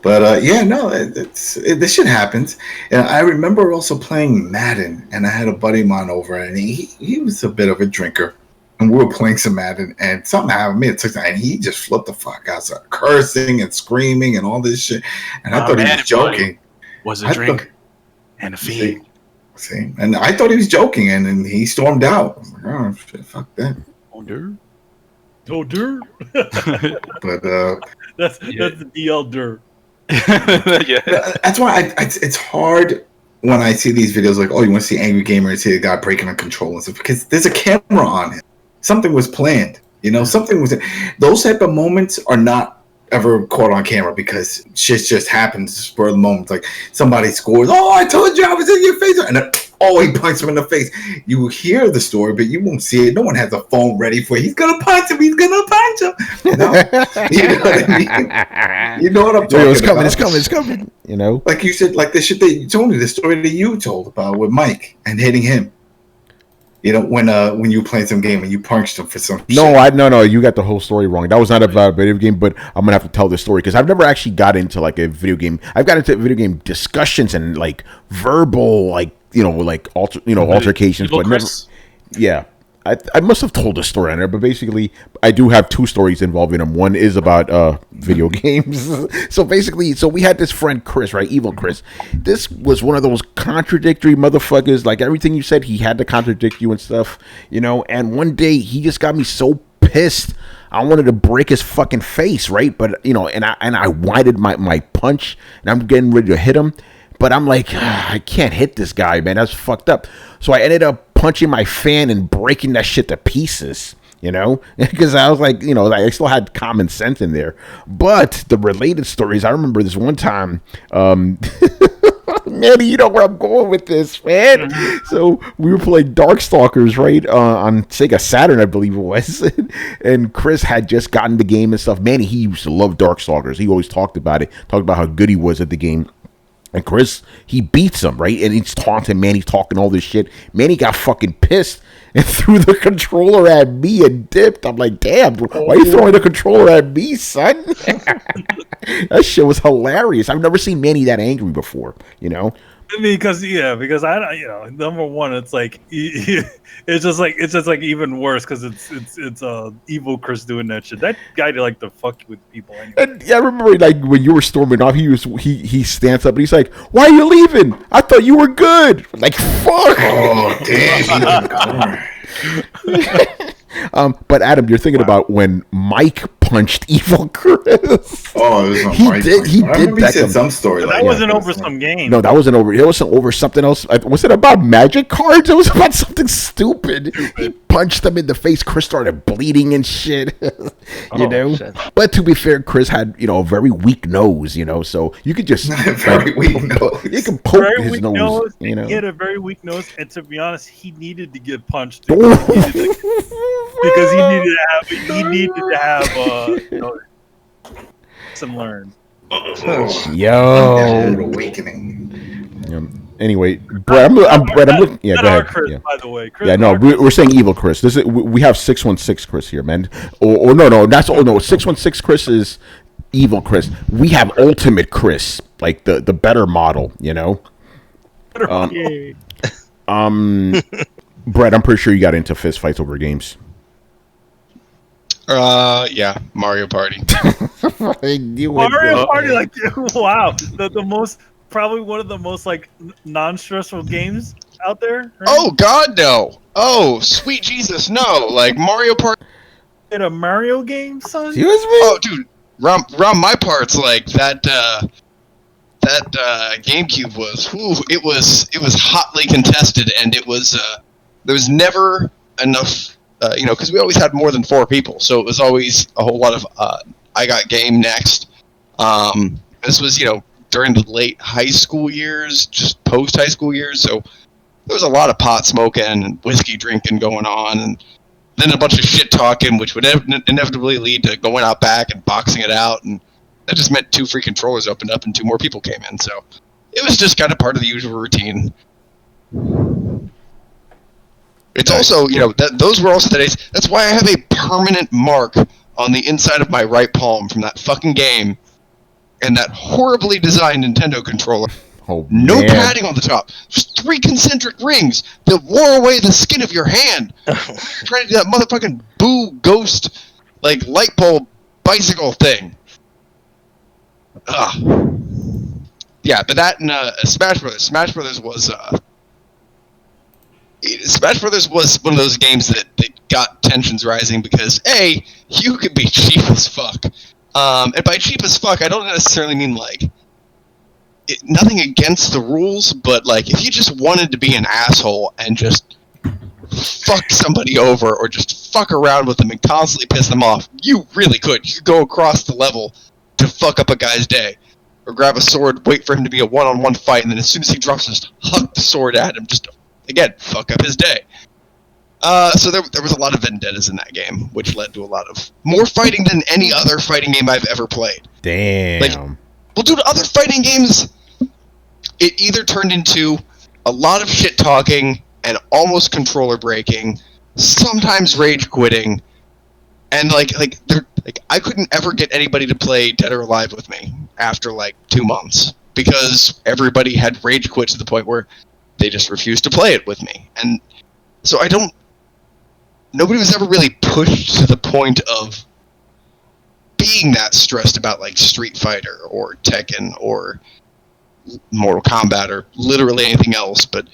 this shit happens. And I remember also playing Madden, and I had a buddy of mine over, and he was a bit of a drinker, and we were playing some Madden, and something happened to me, and he just flipped the fuck out, started cursing and screaming and all this shit, and I thought he was joking. Was a drink and a fiend. See, and I thought he was joking, and then he stormed out. I was like, oh shit, fuck that. Oh, dirt. But that's the DL dirt. Yeah. That's why it's hard when I see these videos like, oh, you want to see Angry Gamer and see a guy breaking a controller and stuff, because there's a camera on it. Something was planned. Something was. Those type of moments are not ever caught on camera, because shit just happens spur of the moment. Like somebody scores, oh, I told you I was in your face, and then, he punches him in the face. You hear the story, but you won't see it. No one has a phone ready for it. He's gonna punch him. You know what I mean? You know what I'm talking about. It's coming. Like you said, like the shit that you told me, the story that you told about with Mike and hitting him. When you were playing some game and you punched him for some shit. No, you got the whole story wrong. That was not about a video game, but I'm gonna have to tell this story because I've never actually got into like a video game. I've got into video game discussions and like verbal, altercations, but never. Yeah, I must have told a story on there, but basically, I do have two stories involving them. One is about video games. So we had this friend Chris, right? Evil Chris. This was one of those contradictory motherfuckers. Like everything you said, he had to contradict you and stuff, And one day he just got me so pissed. I wanted to break his fucking face, right? But and I winded my punch, and I'm getting ready to hit him, but I'm like, I can't hit this guy, man. That's fucked up. So I ended up punching my fan and breaking that shit to pieces. you know, because I was like, you know, I still had common sense in there. But the related stories, I remember this one time, Manny, you know where I'm going with this, man. So we were playing Darkstalkers, right, on Sega Saturn, I believe it was, and Chris had just gotten the game and stuff. Manny, he used to love Darkstalkers. He always talked about it, talked about how good he was at the game. And Chris, he beats him, right? And he's taunting Manny, talking all this shit. Manny got fucking pissed and threw the controller at me and dipped. I'm like, damn, why are you throwing the controller at me, son? That shit was hilarious. I've never seen Manny that angry before, you know? I mean, because I, you know, number one, it's like it's just like even worse because it's evil Chris doing that shit. That guy like to fuck with people anyway. And yeah, I remember like when you were storming off, he stands up and he's like, "Why are you leaving? I thought you were good." Like, fuck. Oh damn! But Adam, you're thinking about when Mike punched evil Chris. Oh, it was on He Mike. did- he I did remember back said him. some story But like that wasn't that. over some game. No, that wasn't over. It wasn't over something else. Was it about magic cards? It was about something stupid. He punched him in the face. Chris started bleeding and shit. you know. Shit. But to be fair, Chris had a very weak nose. So you could just Very weak nose. You can poke Very his weak nose. nose. You know. He had a very weak nose, and to be honest, he needed to get punched because he needed to have some learn. Yo. Rude awakening. Anyway, Brett, I'm looking. Yeah, Not go our ahead. Chris, Yeah. by the way. Chris, Yeah, no, our Chris. we're saying evil Chris. This is we have 616 Chris here, man. Or no, that's 616 Chris is evil Chris. We have ultimate Chris, like the better model, you know. Yay. Brett, I'm pretty sure you got into fist fights over games. Yeah, Mario Party. I knew it, Mario bro. Party, like, wow, the most, probably one of the most like non-stressful games out there. Right? Oh God, no! Oh, sweet Jesus, no! Like Mario Party. in a Mario game, son. Excuse me? Oh, dude, round my parts, like that. That GameCube was. It was hotly contested, and it was. There was never enough. Because we always had more than 4 people, so it was always a whole lot of. I got game next. This was during the late high school years, just post high school years, so there was a lot of pot smoking and whiskey drinking going on, and then a bunch of shit talking, which would inevitably lead to going out back and boxing it out, and that just meant 2 free controllers opened up and 2 more people came in. So it was just kind of part of the usual routine. It's also, those were also the days. That's why I have a permanent mark on the inside of my right palm from that fucking game and that horribly designed Nintendo controller. Oh, No man. padding on the top. Just 3 concentric rings that wore away the skin of your hand. Trying to do that motherfucking boo ghost, like, light bulb bicycle thing. Ugh. Yeah, but that and Smash Brothers. Smash Brothers was one of those games that got tensions rising because A, you could be cheap as fuck. And by cheap as fuck, I don't necessarily mean like nothing against the rules, but like if you just wanted to be an asshole and just fuck somebody over or just fuck around with them and constantly piss them off, you really could. You could go across the level to fuck up a guy's day. Or grab a sword, wait for him to be a one-on-one fight, and then as soon as he drops, just huck the sword at him, just, again, fuck up his day. So there was a lot of vendettas in that game, which led to a lot of more fighting than any other fighting game I've ever played. Damn. Well, dude, other fighting games, it either turned into a lot of shit talking and almost controller breaking, sometimes rage quitting, and like I couldn't ever get anybody to play Dead or Alive with me after like 2 months because everybody had rage quit to the point where they just refused to play it with me. And so nobody was ever really pushed to the point of being that stressed about like Street Fighter or Tekken or Mortal Kombat or literally anything else. But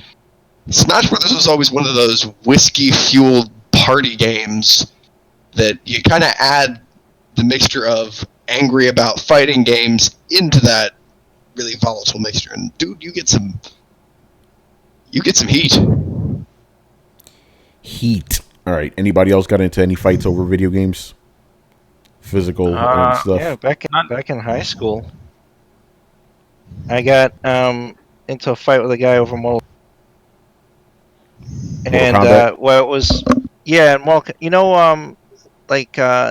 Smash Brothers was always one of those whiskey-fueled party games that you kind of add the mixture of angry about fighting games into that really volatile mixture. And dude, you get some heat. Heat. All right. Anybody else got into any fights over video games? Physical and stuff? Yeah, back in high school, I got into a fight with a guy over Mortal. And Kombat? well, it was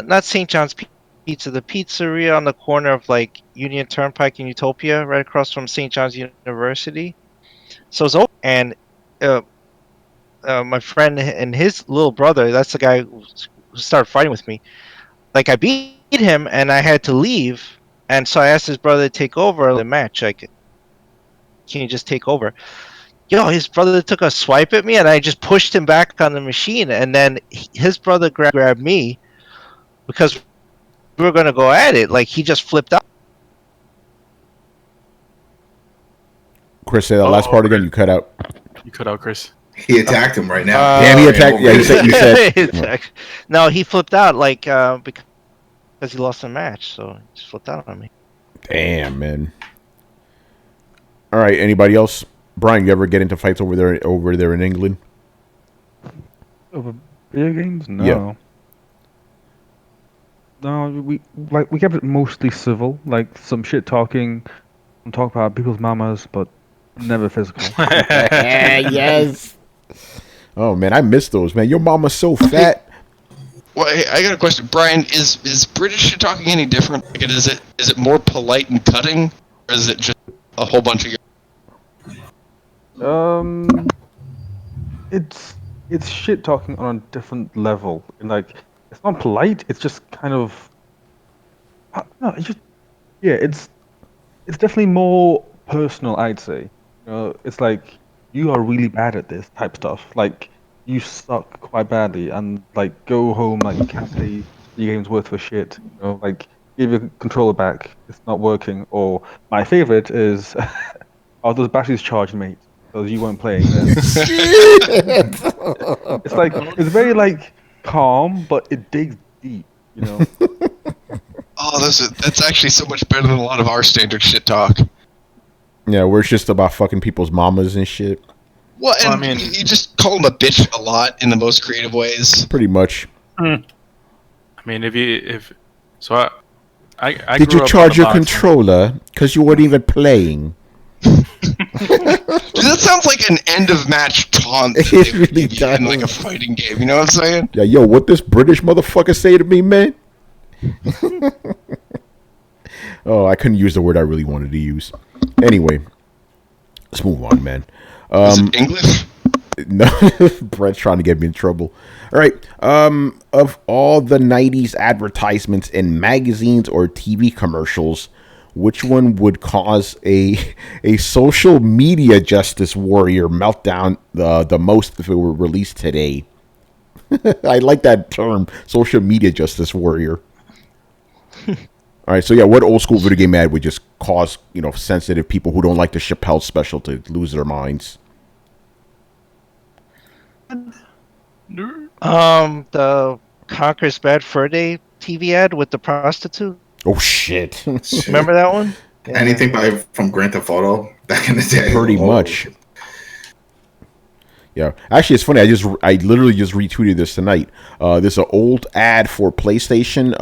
not St. John's Pizza, the pizzeria on the corner of like Union Turnpike and Utopia, right across from St. John's University. So it's open, and my friend and his little brother, that's the guy who started fighting with me. Like I beat him, and I had to leave, and so I asked his brother to take over the match. Like, can you just take over? Yo, his brother took a swipe at me, and I just pushed him back on the machine, and then his brother grabbed me because we were going to go at it. Like, he just flipped out. Chris, say that last part again. You cut out. You cut out, Chris. He attacked him right now. Damn, he attacked. Yeah, you said. No, he flipped out, like, because he lost the match, so he just flipped out on me. Damn, man. All right, anybody else? Brian, you ever get into fights over there in England? Over video games? No. Yeah. No, we kept it mostly civil, like some shit talking, and talk about people's mamas, but never physical. Yes. Oh man, I miss those, man. Your mama's so fat. Well, hey, I got a question, Brian. Is British shit talking any different? Like, is it more polite and cutting, or is it just a whole bunch of? It's shit talking on a different level. And like, it's not polite. It's just kind of, no. It's definitely more personal. I'd say. It's like you are really bad at this type stuff. Like you suck quite badly, and like go home. Like you can't play your game's worth for shit. Like give your controller back. It's not working. Or my favorite is, are those batteries charged, mate? Because you weren't playing. It's like it's very like calm, but it digs deep. Oh, that's actually so much better than a lot of our standard shit talk. Yeah, we're just about fucking people's mamas and shit. Well, and I mean, you just call them a bitch a lot in the most creative ways. Pretty much. I mean, I did grew you up charge on your a box. controller because you weren't even playing? Dude, that sounds like an end of match taunt that It they would really give you in does. like a fighting game. You know what I'm saying? Yeah, yo, what this British motherfucker say to me, man? Oh, I couldn't use the word I really wanted to use. Anyway, let's move on, man. Is it English? No, Brett's trying to get me in trouble. All right. Of all the 90s advertisements in magazines or TV commercials, which one would cause a social media justice warrior meltdown the most if it were released today? I like that term, social media justice warrior. All right, so yeah, what old school video game ad would just cause, sensitive people who don't like the Chappelle special to lose their minds? The Conker's Bad Fur Day TV ad with the prostitute. Oh shit! Remember that one? Yeah. Anything from Grand Theft Auto back in the day. Pretty much. Yeah, actually, it's funny. I literally just retweeted this tonight. There's an old ad for PlayStation.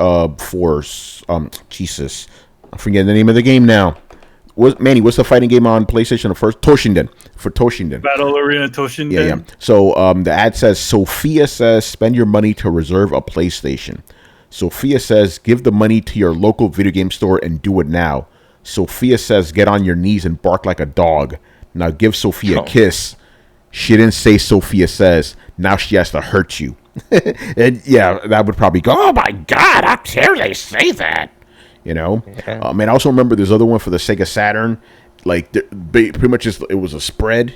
Jesus, I'm forgetting the name of the game now. Manny, what's the fighting game on PlayStation? First, Toshinden. For Toshinden. Battle Arena Toshinden. Yeah. So the ad says, Sophia says, spend your money to reserve a PlayStation. Sophia says, give the money to your local video game store and do it now. Sophia says, get on your knees and bark like a dog. Now give Sophia a kiss. She didn't say Sophia says. Now she has to hurt you. And yeah, that would probably go, oh my God, how dare they say that? Yeah. I also remember there's other one for the Sega Saturn. Like, pretty much it was a spread,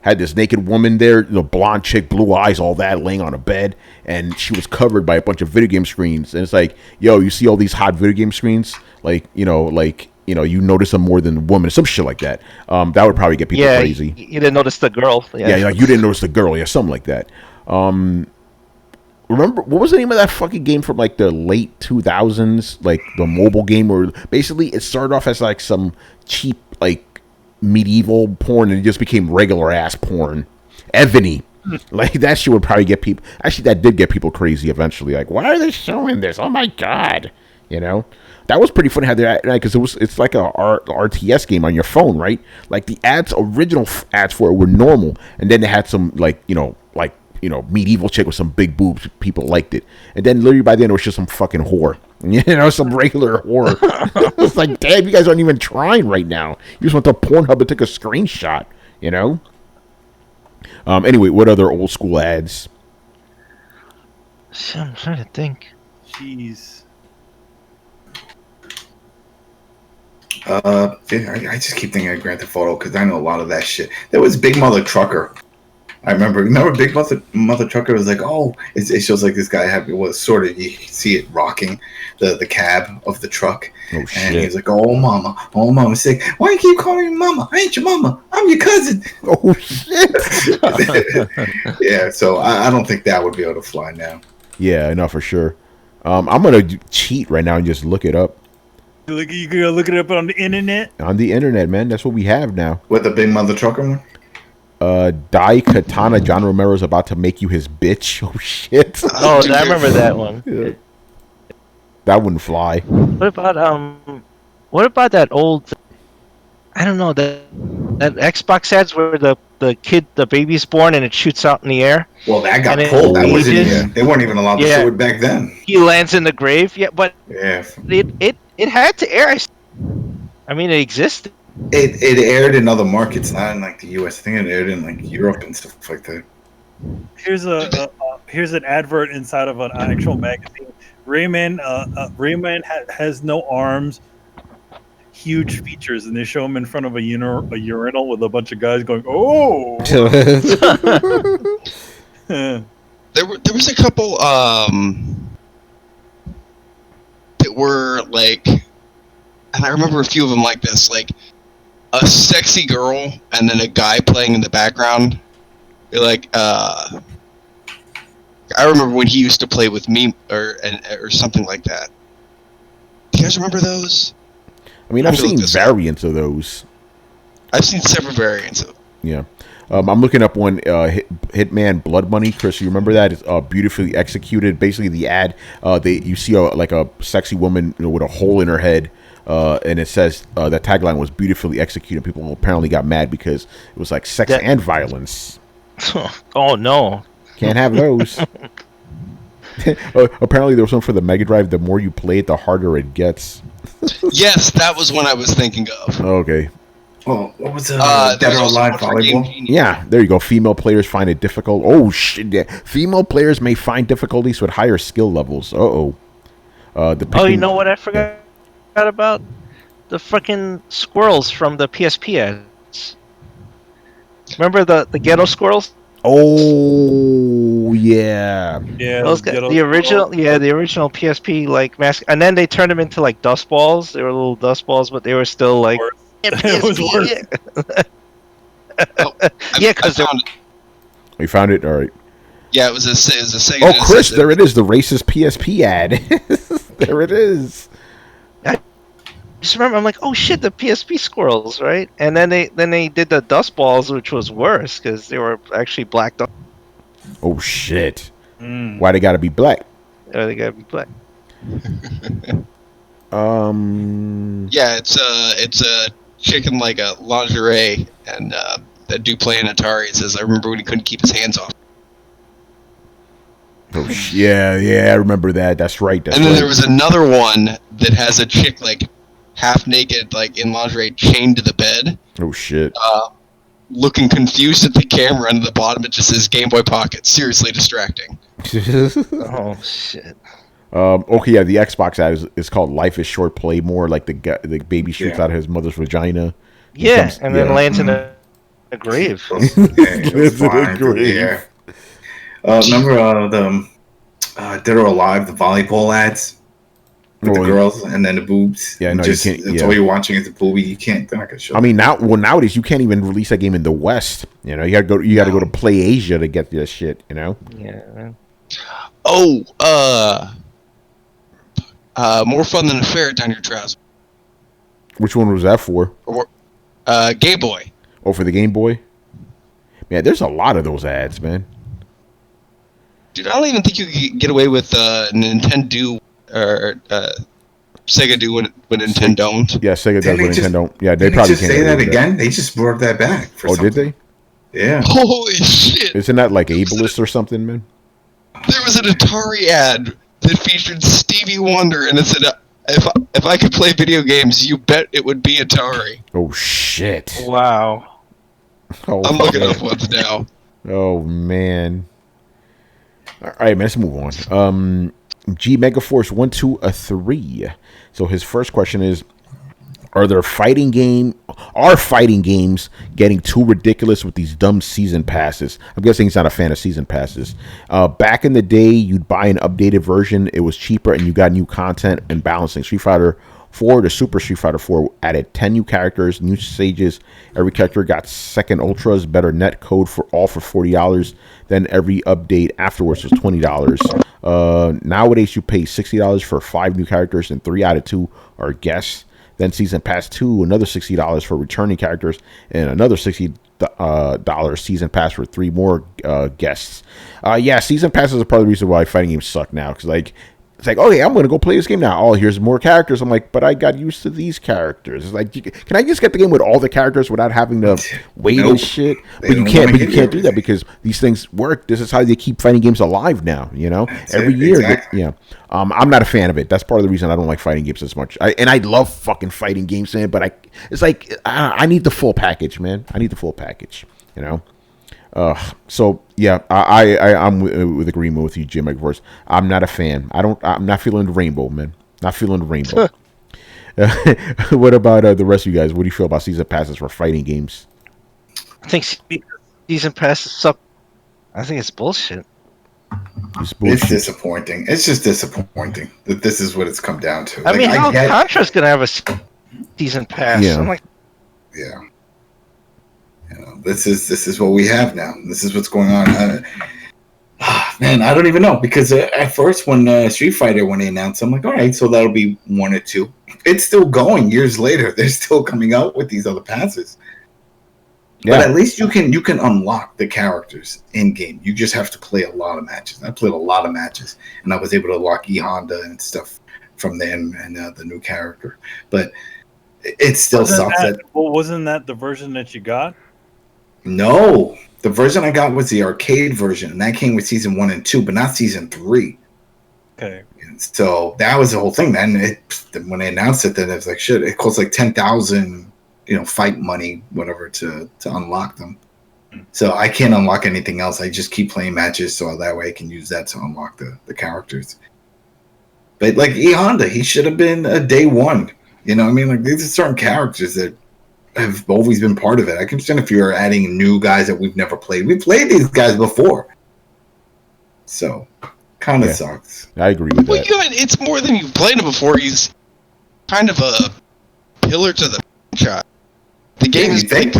had this naked woman there, blonde chick, blue eyes, all that, laying on a bed. And she was covered by a bunch of video game screens. And it's like, yo, you see all these hot video game screens? You notice them more than women, some shit like that. That would probably get people crazy. You didn't notice the girl. Yeah, like you didn't notice the girl. Yeah, something like that. Remember, what was the name of that fucking game from like the late 2000s? Like the mobile game where basically it started off as like some cheap like medieval porn and it just became regular ass porn. Ebony. Like that shit would probably get people. Actually, that did get people crazy eventually. Like, why are they showing this? Oh my god, you know. That was pretty funny how they because it's like a RTS game on your phone, right? Like the original ads for it were normal, and then they had some like medieval chick with some big boobs. People liked it, and then literally by the end it was just some fucking whore, some regular whore. It's like, damn, you guys aren't even trying right now. You just went to Pornhub and took a screenshot, Anyway, what other old school ads? I'm trying to think. Jeez. I just keep thinking of Grand Theft Auto because I know a lot of that shit. There was Big Mother Trucker. I remember Big Mother Trucker was like, it shows like this guy sort of, you see it rocking the cab of the truck. Oh, shit. And he's like, oh mama, sick. Why you keep calling me mama? I ain't your mama. I'm your cousin. Oh shit. Yeah, so I don't think that would be able to fly now. Yeah, no, for sure. I'm gonna cheat right now and just look it up. You gonna look it up on the internet? On the internet, man. That's what we have now. With the Big Mother Trucker one? Dai Katana, John Romero's about to make you his bitch. Oh shit. Oh, I remember that one. Yeah. That wouldn't fly. What about that old? I don't know, that Xbox ads where the baby's born and it shoots out in the air. Well, that got And pulled. That was they weren't even allowed to show it back then. He lands in the grave. Yeah, but it had to air. I mean, it existed. It aired in other markets, not in like the US. I think it aired in like Europe and stuff like that. Here's an advert inside of an actual magazine. Rayman has no arms, huge features, and they show him in front of a urinal with a bunch of guys going, "Oh!" There was a couple that were like, and I remember a few of them like this, like a sexy girl and then a guy playing in the background. You're like, I remember when he used to play with me or something like that. Do you guys remember those? I mean, I've seen variants of those. I've seen several variants of them. Yeah. I'm looking up one, Hitman Blood Money. Chris, you remember that? It's beautifully executed. Basically, the ad, you see a sexy woman with a hole in her head, and it says that tagline was beautifully executed. People apparently got mad because it was like sex and violence. Oh, no. Can't have those. Apparently, there was one for the Mega Drive. The more you play it, the harder it gets. Yes, that was one I was thinking of. Okay. Oh, what was Dead or Alive volleyball? Yeah, there you go. Female players find it difficult. Oh shit! Yeah. Female players may find difficulties with higher skill levels. You know what I forgot about? The freaking squirrels from the PSP ads. Remember the ghetto squirrels? Oh yeah. Yeah. The original PSP like mask, and then they turned them into like dust balls. They were little dust balls, but they were still like. It was worse. Yeah, because we found it. All right. Yeah, it was a Sega. Oh, Chris, there it is. The racist PSP ad. There it is. I just remember, I'm like, oh shit, the PSP squirrels, right? And then they did the dust balls, which was worse because they were actually black. Oh shit! Why they gotta be black? They gotta be black. Yeah, it's a chick in like a lingerie and that dude playing Atari. It says, I remember when he couldn't keep his hands off. Oh yeah, I remember that. That's right. And then there was another one that has a chick like half naked, like in lingerie, chained to the bed. Oh shit. Looking confused at the camera, and at the bottom it just says Game Boy Pocket. Seriously distracting. Oh shit. Okay, yeah, the Xbox ad is called "Life Is Short, Play More." Like the baby shoots out of his mother's vagina. Yeah, and then lands in a grave. Yeah. Remember the Dead or Alive, the volleyball ads with the girls and then the boobs. Yeah, no, you can't. That's all you're watching is the boobie. You can't. They're not gonna show. I mean, nowadays you can't even release that game in the West. You got to go to Play Asia to get this shit. Yeah. Oh, more fun than a ferret down your trousers. Which one was that for? Game Boy. Oh, for the Game Boy. Man, there's a lot of those ads, man. Dude, I don't even think you could get away with Nintendo or Sega do when Nintendo don't. Yeah, Sega does when Nintendo. Yeah, they Didn't probably just can't say get away that with again. They just brought that back. For Oh, something. did they? Yeah. Holy shit! Isn't that like ableist or something, man? There was an Atari ad that featured Stevie Wonder, and it said, "If I could play video games, you bet it would be Atari." Oh shit! Wow. Oh, I'm looking man. up ones now. Oh man! All right, man. Let's move on. G Megaforce 123. So his first question is: Are fighting games getting too ridiculous with these dumb season passes? I'm guessing he's not a fan of season passes. Back in the day, you'd buy an updated version. It was cheaper, and you got new content and balancing. Street Fighter 4 to Super Street Fighter 4 added 10 new characters, new stages. Every character got second ultras, better net code for $40. Then every update afterwards was $20. Nowadays, you pay $60 for 5 new characters, and 3 out of 2 are guests. Then Season Pass 2, another $60 for returning characters, and another $60 Season Pass for 3 more guests. Yeah, Season Passes are part of the reason why fighting games suck now. Because, like, it's like, okay, I'm going to go play this game now. Oh, here's more characters. I'm like, but I got used to these characters. It's like, can I just get the game with all the characters without having to wait and shit? But you can't do that because these things work. This is how they keep fighting games alive now, you know? Every year. Exactly. Yeah. I'm not a fan of it. That's part of the reason I don't like fighting games as much. I love fucking fighting games, man, but it's like, I need the full package, man. I need the full package, you know? So yeah, I'm with agreement with you, Jim McVorse. I'm not a fan. I'm not feeling the rainbow, man. Not feeling the rainbow. What about the rest of you guys? What do you feel about season passes for fighting games? I think season passes suck. I think it's bullshit. It's disappointing. It's just disappointing that this is what it's come down to. I mean, how Contra's gonna have a season pass? Yeah. I'm like, yeah. You know, this is what we have now. This is what's going on. Man, I don't even know because at first when Street Fighter when they announced, I'm like, all right, so that'll be 1 or 2. It's still going years later. They're still coming out with these other passes. Yeah. But at least you can unlock the characters in game. You just have to play a lot of matches. I played a lot of matches, and I was able to unlock E Honda and stuff from them and the new character. But it still sucks. Wasn't that the version that you got? No, the version I got was the arcade version, and that came with season 1 and 2, but not season 3. Okay. And so that was the whole thing. Then when they announced it, then it was like shit. It cost like 10,000, fight money, whatever, to unlock them. So I can't unlock anything else. I just keep playing matches, so that way I can use that to unlock the characters. But like E Honda, he should have been a day one. You know what I mean? Like these are certain characters that have always been part of it. I can understand if you're adding new guys that we've never played. We played these guys before. So, kind of sucks. I agree with that. It's more than you've played him before. He's kind of a pillar to the franchise. The game is played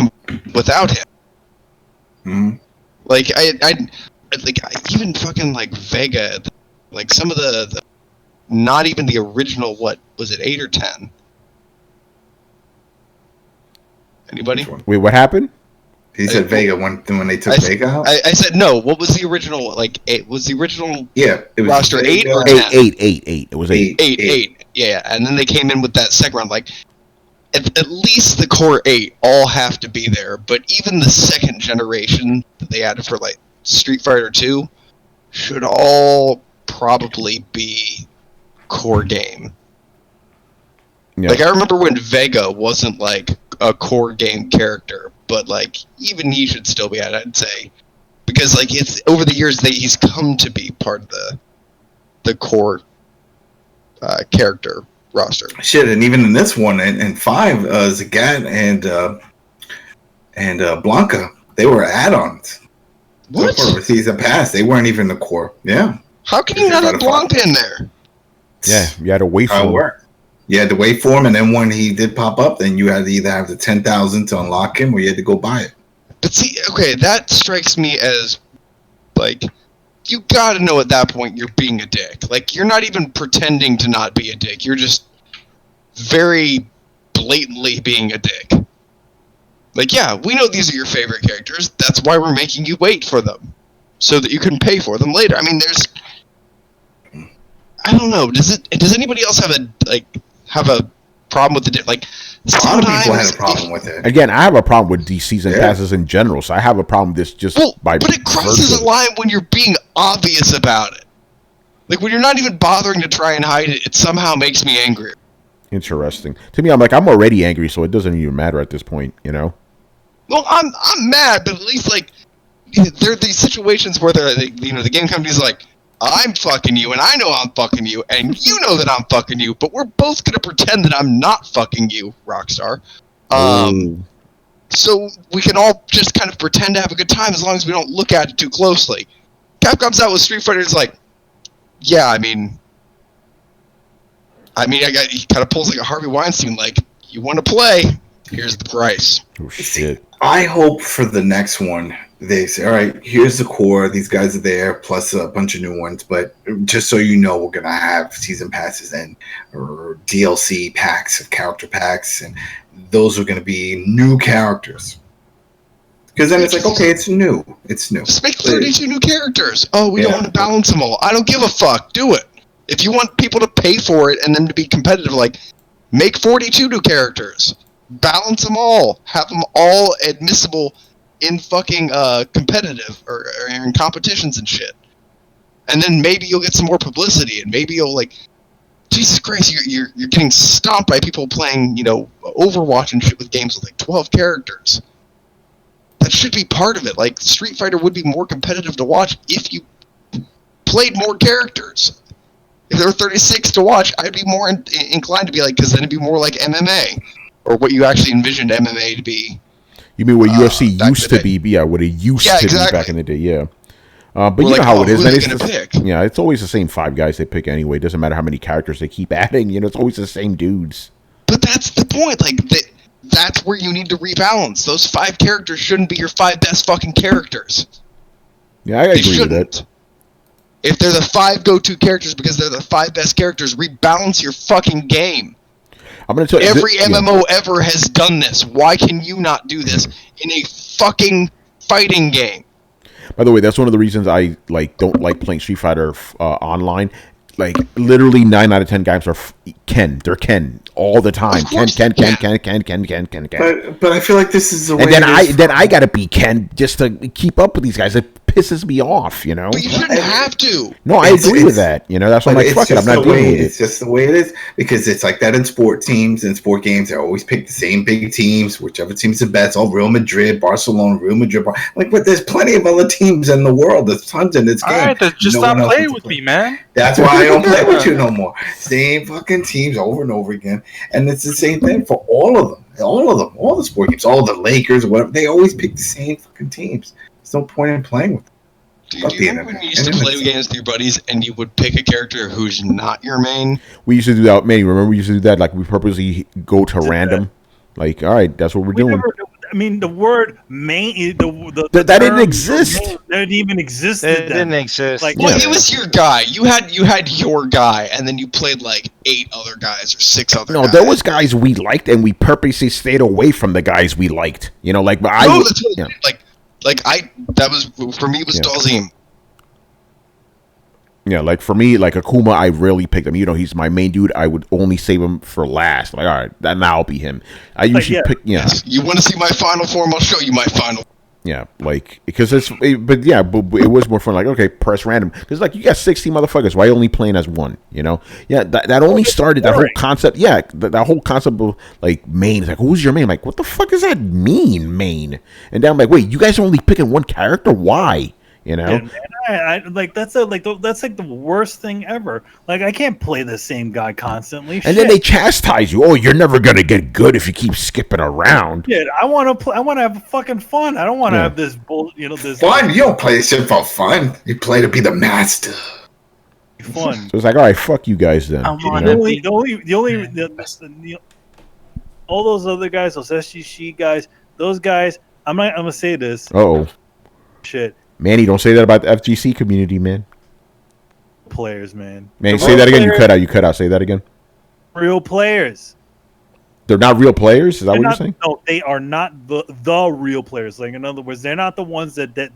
without him. Mm-hmm. Like, I even fucking, like, Vega, like, some of the not even the original, what, was it 8 or 10? Anybody? Wait, what happened? He said Vega when they took Vega out. I said no. What was the original? Like, was the original? Yeah, it was roster Vega, 8 or 10? 8. It was 8. 8. Yeah, and then they came in with that second round. Like, at least the core 8 all have to be there. But even the second generation that they added for like Street Fighter 2 should all probably be core game. Yeah. Like, I remember when Vega wasn't like a core game character, but like even he should still be added, I'd say, because like it's over the years that he's come to be part of the core character roster. Shit, and even in this one and 5, Zagat and Blanca, they were add-ons. What? For season pass, they weren't even the core. Yeah. How can you not have Blanca in there? Yeah, you had to wait for him. You had to wait for him, and then when he did pop up, then you had to either have the 10,000 to unlock him, or you had to go buy it. But see, okay, that strikes me as like you gotta know at that point you're being a dick. Like you're not even pretending to not be a dick. You're just very blatantly being a dick. Like, yeah, we know these are your favorite characters. That's why we're making you wait for them. so that you can pay for them later. I mean, I don't know. Does anybody else have a problem with the like? A lot of people had a problem with it. Again, I have a problem with these season passes in general, so I have a problem with this just by. But it crosses a line when you're being obvious about it. Like when you're not even bothering to try and hide it, it somehow makes me angry. Interesting. To me, I'm already angry, so it doesn't even matter at this point, you know. Well, I'm mad, but at least like there are these situations where the game company's like, I'm fucking you, and I know I'm fucking you, and you know that I'm fucking you, but we're both gonna pretend that I'm not fucking you, Rockstar. So we can all just kind of pretend to have a good time as long as we don't look at it too closely. Capcom's out with Street Fighter. It's like, yeah, I mean, he kind of pulls like a Harvey Weinstein, like, you want to play? Here's the price. Oh shit! I hope for the next one they say, all right, here's the core. These guys are there, plus a bunch of new ones. But just so you know, we're gonna have season passes and or DLC packs of character packs, and those are gonna be new characters. Because then it's like, okay, it's new. It's new. Just make 32 new characters. Oh, we don't want to balance them all. I don't give a fuck. Do it. If you want people to pay for it and them to be competitive, like, make 42 new characters. Balance them all. Have them all admissible in fucking competitive or in competitions and shit. And then maybe you'll get some more publicity, and maybe you'll like, Jesus Christ, you're getting stomped by people playing, Overwatch and shit with games with like 12 characters. That should be part of it. Like, Street Fighter would be more competitive to watch if you played more characters. If there were 36 to watch, I'd be more inclined to be like, because then it'd be more like MMA, or what you actually envisioned MMA to be. You mean what UFC used to be? Yeah, what it used to be back in the day. Yeah. But you know how it is, man. Yeah, it's always the same 5 guys they pick anyway. It doesn't matter how many characters they keep adding. It's always the same dudes. But that's the point. Like, that's where you need to rebalance. Those 5 characters shouldn't be your 5 best fucking characters. Yeah, I agree with that. If they're the 5 go-to characters because they're the 5 best characters, rebalance your fucking game. I'm gonna tell you, every MMO ever has done this. Why can you not do this in a fucking fighting game? By the way, that's one of the reasons I don't like playing Street Fighter online. Like, literally 9 out of 10 guys are Ken. They're Ken all the time. Ken. But I feel like this is the way. And then I gotta be Ken just to keep up with these guys. It pisses me off, But you shouldn't have to. No, I agree with that. That's why I'm like, fuck it, I'm not dealing with it. It's just the way it is, because it's like that in sport teams and sport games. They always pick the same big teams, whichever team's the best. All Real Madrid, Barcelona, Real Madrid. But there's plenty of other teams in the world. There's tons in this game. All right, just stop playing with me, man. That's why I don't play with you no more. Same fucking teams over and over again, and it's the same thing for all of them. All the sport games, all the Lakers, whatever. They always pick the same fucking teams. There's no point in playing with them. Do you remember when you used to play games with your buddies and you would pick a character who's not your main? We used to do that, man. Remember we used to do that? Like, we purposely go to random. Like, all right, that's what we're doing. The word main, that didn't exist. That didn't even exist. It didn't exist. Like, well, it was your guy. You had your guy, and then you played like 8 other guys or 6 other guys. No, there was guys we liked, and we purposely stayed away from the guys we liked. Like, but I that's what that was for me. It was Dalzim. Yeah, like for me, like Akuma, I rarely picked him. He's my main dude. I would only save him for last. Like, all right, then I'll be him. I usually pick. Yeah. You want to see my final form? I'll show you my final. Yeah, like, because but it was more fun. Like, okay, press random, because like you got 60 motherfuckers. Why are you only playing as one? Yeah, that only started that whole concept. Yeah, that whole concept of like main. It's like, who's your main? Like, what the fuck does that mean, main? And then I'm like, wait, you guys are only picking one character? Why? And I like that's like the worst thing ever. Like, I can't play the same guy constantly. And then they chastise you. Oh, you're never gonna get good if you keep skipping around. Yeah, I want to play. I want to have fucking fun. I don't want to have this bull. This fun. You don't play this shit for fun. You play to be the master. Fun. So it's like, all right, fuck you guys then. All those other guys, those SGC guys, those guys. I'm gonna say this. Oh shit. Manny, don't say that about the FGC community, man. Players, man. Manny, say that again. You cut out. Say that again. Real players. They're not real players. Is that what you're saying? No, they are not the real players. Like in other words, they're not the ones that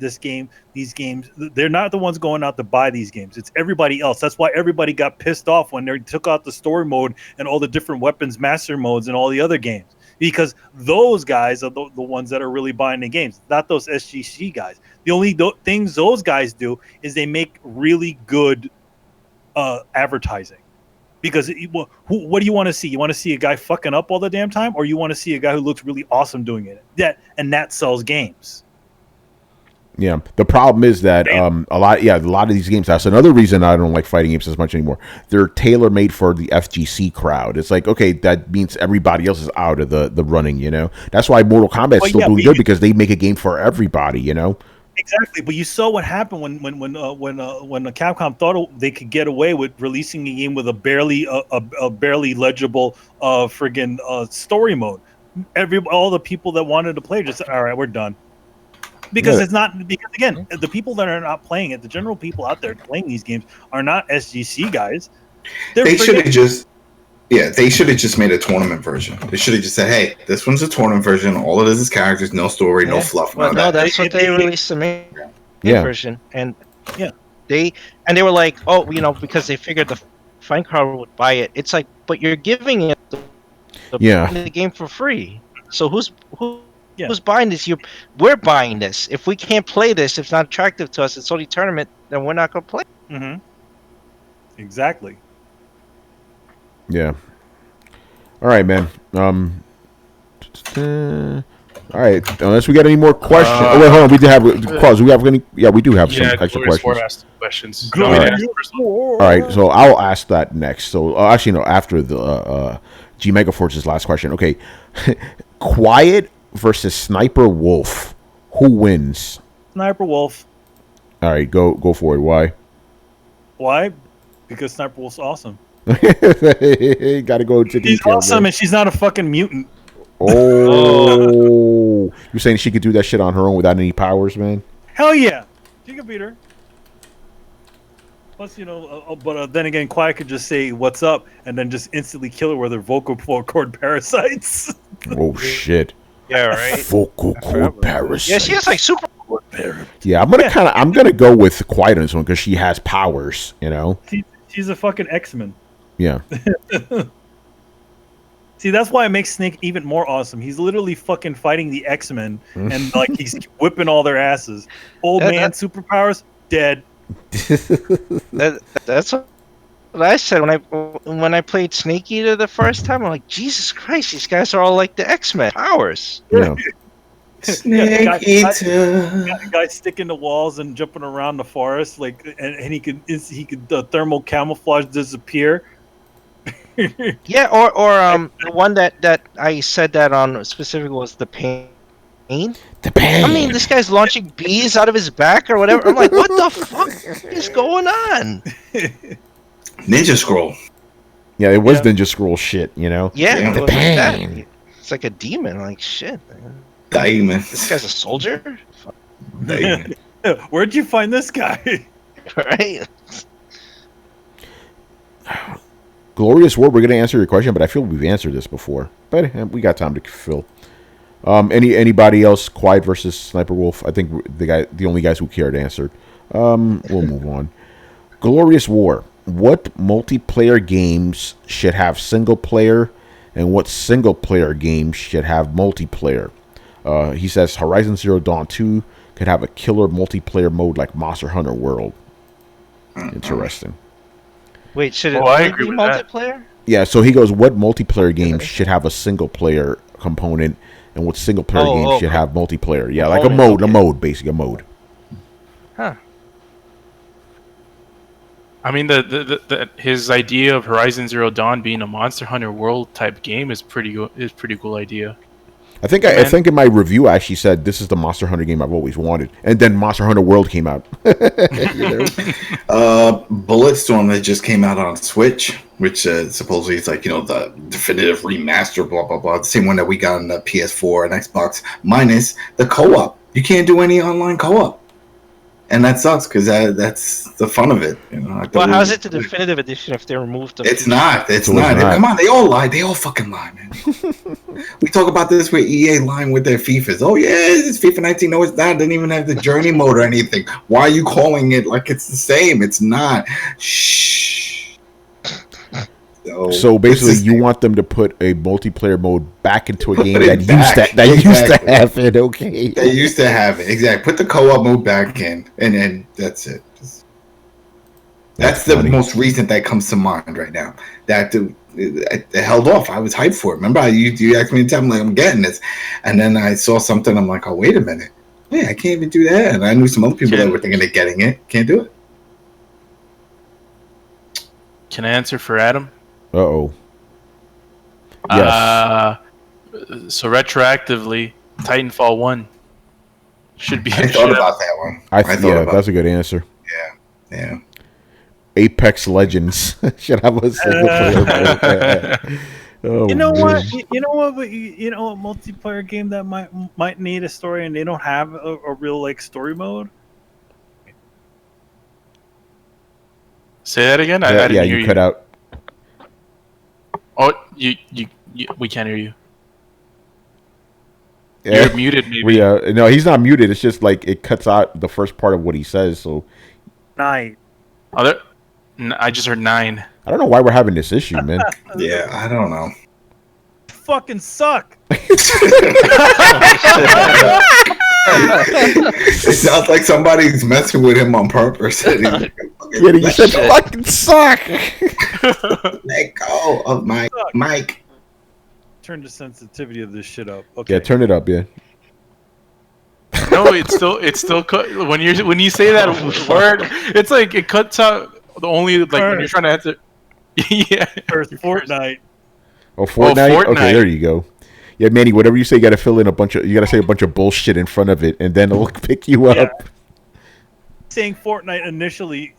these games. They're not the ones going out to buy these games. It's everybody else. That's why everybody got pissed off when they took out the story mode and all the different weapons master modes and all the other games. Because those guys are the ones that are really buying the games, not those SGC guys. The only things those guys do is they make really good advertising. Because what do you want to see? You want to see a guy fucking up all the damn time, or you want to see a guy who looks really awesome doing it? That sells games. Yeah, the problem is that a lot of these games. That's another reason I don't like fighting games as much anymore. They're tailor made for the FGC crowd. It's like, okay, that means everybody else is out of the running. You know, that's why Mortal Kombat's still doing good because they make a game for everybody. You know. Exactly, but you saw what happened when the Capcom thought they could get away with releasing a game with a barely legible friggin' story mode. All the people that wanted to play just said, all right, we're done. Because it's not, because again, the people that are not playing it, the general people out there playing these games are not SGC guys. They should have just made a tournament version. They should have just said, hey, this one's a tournament version. All it is characters, no story, no fluff. Well, no, that's what they released the main version. And they were like, oh, because they figured the fight crowd would buy it. It's like, but you're giving it the game for free. So who's buying this? We're buying this. If we can't play this, if it's not attractive to us, it's only tournament, then we're not going to play. Mm-hmm. Exactly. Yeah. All right, man. All right. Unless we got any more questions. Wait, hold on. We do have Claus. We have any? Yeah, we do have some extra questions. All right. So I'll ask that next. So actually, no. After the G Megaforce's last question. Okay. Quiet versus Sniper Wolf. Who wins? Sniper Wolf. All right. Go for it. Why? Why? Because Sniper Wolf's awesome. Gotta go to She's awesome, and she's not a fucking mutant. Oh, you're saying she could do that shit on her own without any powers, man? Hell yeah, she could beat her. Plus, but then again, Quiet could just say "What's up" and then just instantly kill her with her vocal cord parasites. Oh shit! Yeah, right. Vocal cord parasites. Yeah, she has like super. Yeah, I'm gonna go with Quiet on this one because she has powers. She's a fucking X-Men. Yeah. See, that's why it makes Snake even more awesome. He's literally fucking fighting the X-Men and like he's whipping all their asses. Old man superpowers dead. That's what I said when I played Snake Eater the first time. I'm like, Jesus Christ, these guys are all like the X-Men powers. Yeah. Snake Eater. Guys sticking to walls and jumping around the forest, like, and he could thermal camouflage disappear. Yeah, or the one that I said that on specifically was the pain. The pain. I mean, this guy's launching bees out of his back or whatever. I'm like, what the fuck is going on? Ninja Scroll. Yeah, it was Ninja Scroll shit, Yeah, the pain. Like it's like a demon. Like shit, man. Demon. This guy's a soldier. Demon. Where'd you find this guy? Right. Glorious War, we're going to answer your question, but I feel we've answered this before. But we got time to fill. Anybody else? Quiet versus Sniper Wolf? I think the only guys who cared answered. We'll move on. Glorious War. What multiplayer games should have single player, and what single player games should have multiplayer? He says Horizon Zero Dawn 2 could have a killer multiplayer mode like Monster Hunter World. Interesting. Wait, should it be multiplayer? Yeah, so he goes, what multiplayer games should have a single player component, and what single player games should have multiplayer? Yeah, like a mode, basically a mode. Huh. I mean, his idea of Horizon Zero Dawn being a Monster Hunter World type game is pretty cool idea. I think in my review I actually said this is the Monster Hunter game I've always wanted, and then Monster Hunter World came out. Bulletstorm that just came out on Switch, which supposedly it's like the definitive remaster, blah blah blah. The same one that we got on the PS4 and Xbox, minus the co-op. You can't do any online co-op. and that sucks because that's the fun of it. You know. Well, how's it the definitive edition if they removed them? It's not. It's not. Come on, they all lie. They all fucking lie, man. We talk about this with EA lying with their FIFAs. Oh yeah, it's FIFA 19. No, it's not. It didn't even have the journey mode or anything. Why are you calling it like it's the same? It's not. Shh. So basically, you want them to put a multiplayer mode back into a game that exactly. used to have it. Okay, they used to have it. Exactly. Put the co-op mode back in, and then that's it. That's the most recent that comes to mind right now. That it held off. I was hyped for it. Remember, you asked me to tell me like I'm getting this, and then I saw something. I'm like, oh wait a minute, yeah, I can't even do that. And I knew some other people that were thinking of getting it. Can't do it. Can I answer for Adam? Uh-oh. Yes. So retroactively, Titanfall 1 should be. I thought about that one. That's a good answer. Yeah. Apex Legends should have a single player mode. Oh, You know man. what? You know what? You know a multiplayer game that might need a story and they don't have a real like story mode. Say that again. I didn't hear you cut out. Oh, you we can't hear you. You're muted, maybe. No, he's not muted. It's just like it cuts out the first part of what he says. So, Night. I just heard 9. I don't know why we're having this issue, man. Yeah, I don't know. Fucking suck. It sounds like somebody's messing with him on purpose. Yeah, you said fucking suck. Let go of my mic. Turn the sensitivity of this shit up. Okay. Yeah, turn it up. Yeah. No, it's still when you say that word, it's like it cuts out the only like when you're trying to answer. Yeah. Or Fortnite. Oh, Fortnite. Okay, there you go. Yeah, Manny, whatever you say, you got to fill in you got to say a bunch of bullshit in front of it, and then it'll pick you up. Yeah. Saying Fortnite initially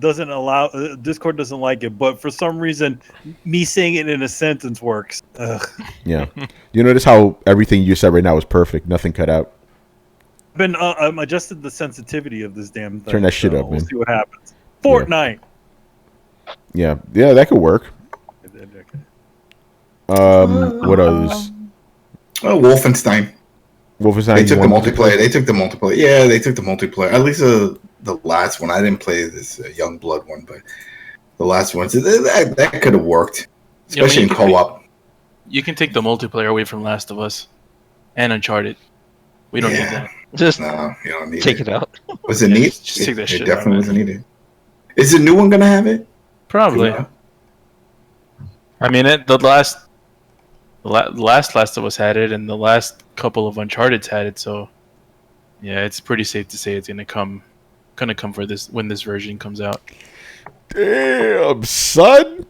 doesn't allow Discord doesn't like it, but for some reason, me saying it in a sentence works. Ugh. Yeah, you notice how everything you said right now is perfect, nothing cut out. I've adjusted the sensitivity of this damn thing. Turn that shit up, We'll man. see what happens. Fortnite. Yeah, that could work. What others? Oh, Wolfenstein. They took the multiplayer. Yeah, they took the multiplayer. At least the last one. I didn't play this Young Blood one, but the last one that could have worked, especially in co-op. You can take the multiplayer away from Last of Us and Uncharted. We don't need that. Just No, you don't need take it out. Was it neat? Just take that It shit definitely out, wasn't needed. Is the new one gonna have it? Probably. Yeah. I mean, the last Last of Us had it, and the last couple of Uncharted's had it. So, yeah, it's pretty safe to say it's gonna come for this when this version comes out. Damn, son.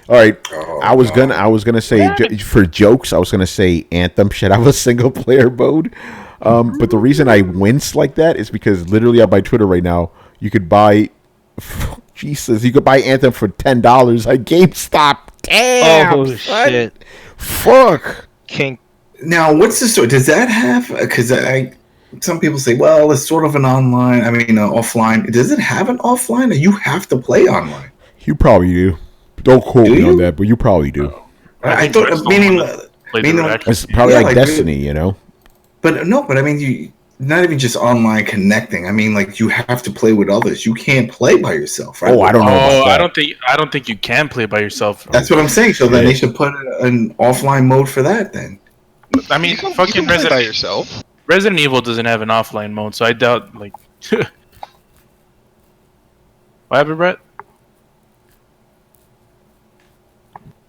All right, I was gonna say for jokes, I was gonna say Anthem should have a single player mode. But the reason I wince like that is because literally on my Twitter right now, you could buy Anthem for $10 at GameStop. Damn, Oh son. shit! Fuck. King. Now, what's the story? Does that have? Because some people say, well, it's sort of an online. I mean, offline. Does it have an offline, or you have to play online? You probably do. Don't quote me on that, but you probably do. I thought meaning It's probably like Destiny, you know. But no, I mean, you not even just online connecting. I mean, like you have to play with others. You can't play by yourself, right? Oh, I don't know about that. I don't think you can play by yourself. That's what I'm saying. So then they should put an offline mode for that. Then I mean, you fucking can play by yourself. Resident Evil doesn't have an offline mode, so I doubt like. What happened, Brett?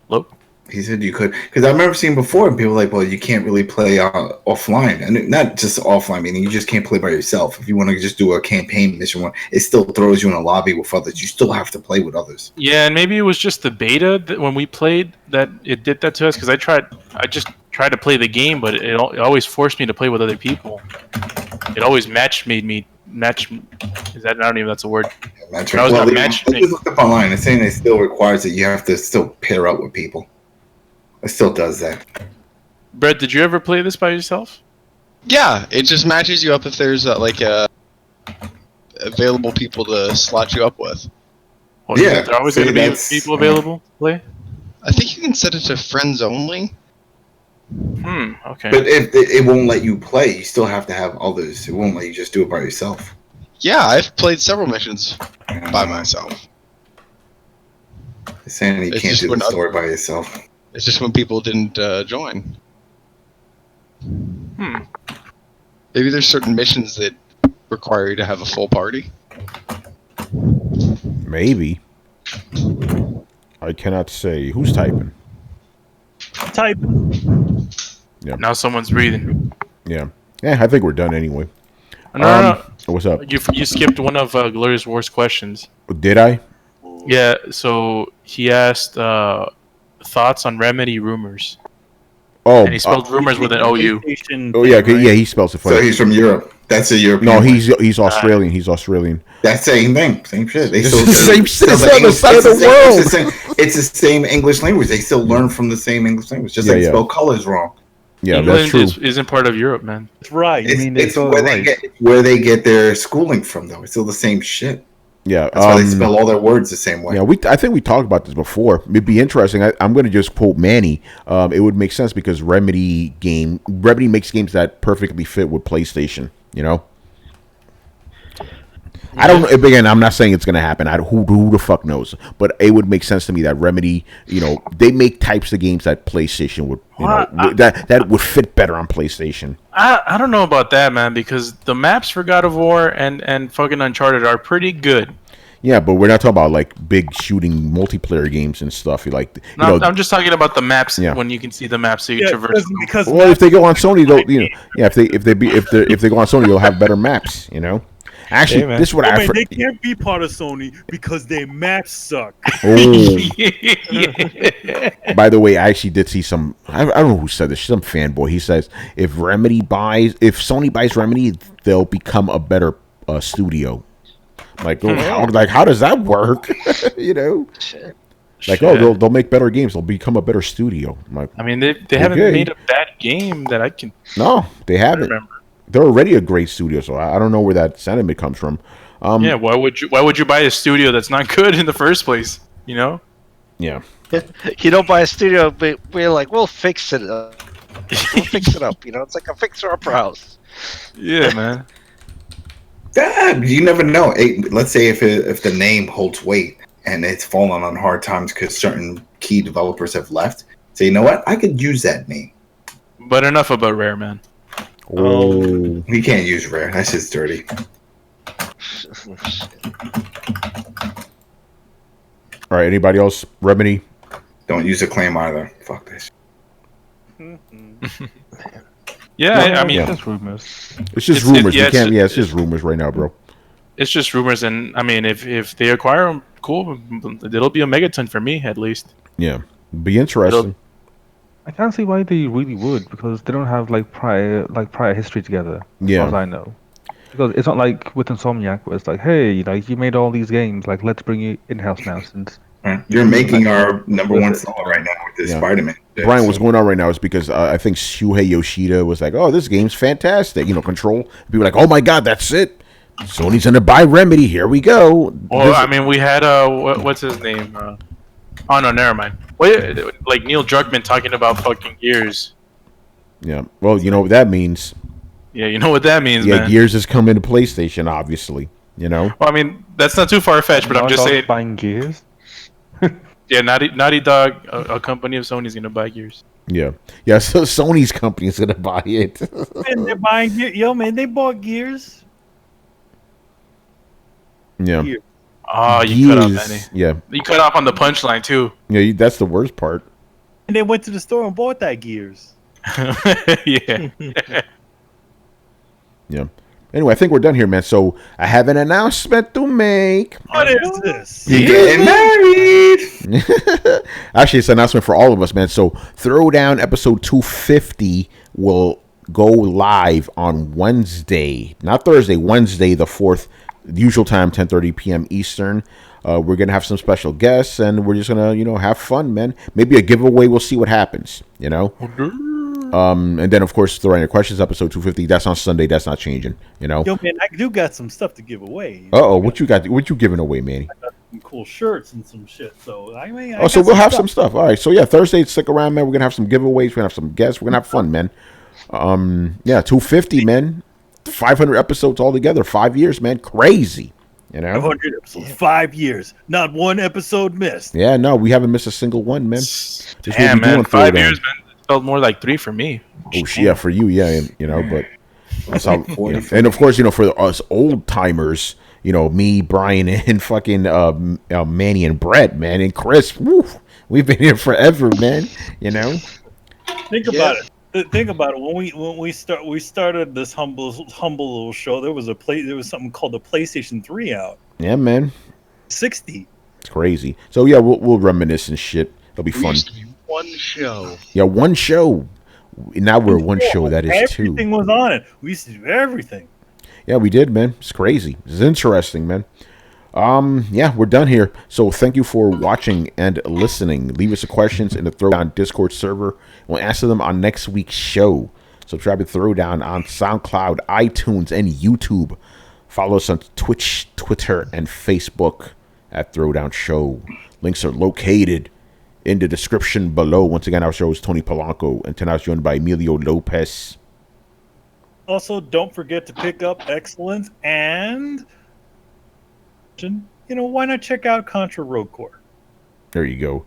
Hello? he said you could, because I remember seeing before, and people were like, well, you can't really play offline, and not just offline, meaning you just can't play by yourself. If you want to just do a campaign mission, it still throws you in a lobby with others. You still have to play with others. Yeah, and maybe it was just the beta that when we played that it did that to us, because I just tried to play the game, but it always forced me to play with other people. It always made me match. Is that, I don't even know if that's a word. I just looked up online. It's saying it still requires that you have to still pair up with people. It still does that. Brett, did you ever play this by yourself? Yeah, it just matches you up if there's available people to slot you up with. Well, Yeah, there always see, going to be that's- people available to play. I think you can set it to friends only. Okay. But if it won't let you play, you still have to have others. It won't let you just do it by yourself. Yeah, I've played several missions by myself. They're saying you It's can't just do the when other- story by yourself. It's just when people didn't join. Maybe there's certain missions that require you to have a full party. Maybe. I cannot say. Who's typing? Type. Now someone's breathing. Yeah. Yeah, I think we're done anyway. No. What's up? You skipped one of Glorious War's questions. Did I? Yeah, so he asked thoughts on Remedy rumors. Oh, And he spelled rumors with an OU. oh yeah, okay, yeah, he spells it So funny. he's from Europe. That's a European. No, one. he's Australian. He's Australian. That same thing. Same shit. They It's still the same shit. It's on the English- side of the it's same- world. It's the same English language. They still learn from the same English language. Just like Yeah. spell colors wrong. Yeah, England that's true. isn't part of Europe, man. That's right. It's, mean, it's it's all where right. they get their schooling from, though. It's still the same shit. Yeah, That's why they spell all their words the same way. Yeah, I think we talked about this before. It'd be interesting. I'm going to just quote Manny. It would make sense because Remedy makes games that perfectly fit with PlayStation. You know, I don't know. Again, I'm not saying it's going to happen. Who the fuck knows? But it would make sense to me that Remedy, they make types of games that PlayStation would, that would fit better on PlayStation. I don't know about that, man, because the maps for God of War and fucking Uncharted are pretty good. Yeah, but we're not talking about like big shooting multiplayer games and stuff. I'm just talking about the maps Yeah. when you can see the maps so you traverse them. because Well, if they go on Sony, they'll if they go on Sony, they'll have better maps. Actually, Hey, man. this is what I I. mean, they can't be part of Sony because their maps suck. Oh, by the way, I actually did see some. I don't know who said this. Some fanboy. He says if Sony buys Remedy, they'll become a better studio. Like, how does that work? Like, they'll make better games. They'll become a better studio. I'm like, I mean, they haven't made a bad game that I can no, they haven't. remember. They're already a great studio, so I don't know where that sentiment comes from. Yeah, why would you buy a studio that's not good in the first place? Yeah. You don't buy a studio, but we're like, we'll fix it up. We'll fix it up. It's like a fixer-upper house. Yeah, man. You never know. Let's say if the name holds weight and it's fallen on hard times because certain key developers have left. So you know what? I could use that name. But enough about Rare, man. Oh. We can't use Rare. That's just dirty. All right. Anybody else? Remedy. Don't use a claim either. Fuck this. Yeah, I mean, Yeah. Just rumors. It's just It's- rumors. yeah, It's just rumors right now, bro. it's just rumors, and I mean, if they acquire them, cool. It'll be a megaton for me at least. Yeah. Be interesting. I can't see why they really would because they don't have prior history together. Yeah. As far as I know. Because it's not like with Insomniac where it's like, hey, you made all these games, let's bring you in-house now since You're making our number one seller right now with this Yeah. Spider-Man. Brian, what's going on right now is because I think Shuhei Yoshida was like, "Oh, this game's fantastic." Control. People were like, "Oh my god, that's it. Sony's gonna buy Remedy. Here we go." Well, I mean, we had what's his name? Oh no, never mind. Wait, like Neil Druckmann talking about fucking Gears. Yeah. Well, you know what that means. Yeah, you know what that means, Yeah, man. Gears is coming to PlayStation, obviously. Well, I mean, that's not too far fetched, but I'm just saying. buying Gears. Yeah, Naughty Dog, a company of Sony's gonna buy Gears. Yeah. Yeah. So Sony's company is gonna buy it. Man, they're buying man, they bought Gears. Yeah. Gears. Oh, you cut off, Gears. Manny. Yeah. You cut off on the punchline too. Yeah. That's the worst part. And they went to the store and bought that Gears. Yeah. Yeah. Anyway, I think we're done here, man. So I have an announcement to make. What is this? You're getting married. Actually, it's an announcement for all of us, man. So Throwdown episode 250 will go live on Wednesday, not Thursday, Wednesday, the 4th, usual time, 10:30 p.m. Eastern. We're going to have some special guests, and we're just going to, have fun, man. Maybe a giveaway. We'll see what happens, And then of course, Throwdown Your Questions episode 250. That's on Sunday. That's not changing. You know. Yo, man, I do got some stuff to give away. What you got? What you giving away, Manny? I got some cool shirts and some shit. So I mean, so we'll have some stuff. All right. So yeah, Thursday, stick around, man. We're gonna have some giveaways. We're gonna have some guests. We're gonna have fun, man. 250, man. 500 episodes altogether. 5 years, man. Crazy. You know. 500 episodes. 5 years. Not one episode missed. Yeah, no, we haven't missed a single one, man. Damn, man. 5 years, man. It felt more like 3 for me. Oh, yeah, for you, yeah, you know, but that's how. And of course, you know, for us old timers, you know, me, Brian, and fucking Manny and Brett, man, and Chris. Woo, we've been here forever, man. You know. Think about it. Think about it. When we started this humble little show. There was something called the PlayStation 3 out. Yeah, man. 60. It's crazy. So yeah, we'll reminisce and shit. It'll be fun. Used to be one show. Yeah, one show. Now we're one show. That is two. Everything was on it. We used to do everything. Yeah, we did, man. It's crazy. It's interesting, man. Yeah, we're done here. So thank you for watching and listening. Leave us your questions in the Throwdown Discord server. We'll answer them on next week's show. Subscribe to Throwdown on SoundCloud, iTunes, and YouTube. Follow us on Twitch, Twitter, and Facebook at Throwdown Show. Links are located in the description below. Once again, our show is Tony Polanco, and tonight I was joined by Emilio Lopez. Also, don't forget to pick up Excellence and, you know, why not check out Contra Road Corps? There you go.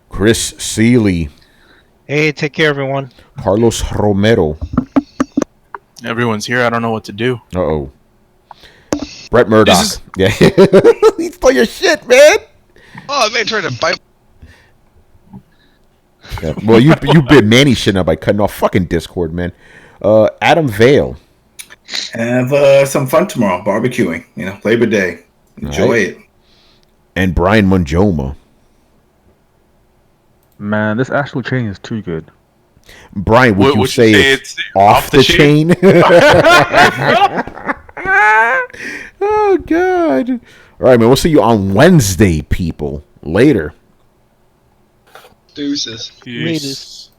Chris Seeley. Hey, take care, everyone. Carlos Romero. Everyone's here. I don't know what to do. Uh-oh. Brett Murdoch. Yeah. He stole your shit, man. Oh, man, trying to bite. Yeah. Well, you bit Manny shit now by cutting off fucking Discord, man. Adam Vale. Have some fun tomorrow, barbecuing. You know, Labor Day. Enjoy it. And Brian Monjoma. Man, this astral chain is too good. Brian, would you say it's off the chain? Oh, God. All right, man. We'll see you on Wednesday, people. Later. Deuces. Peace.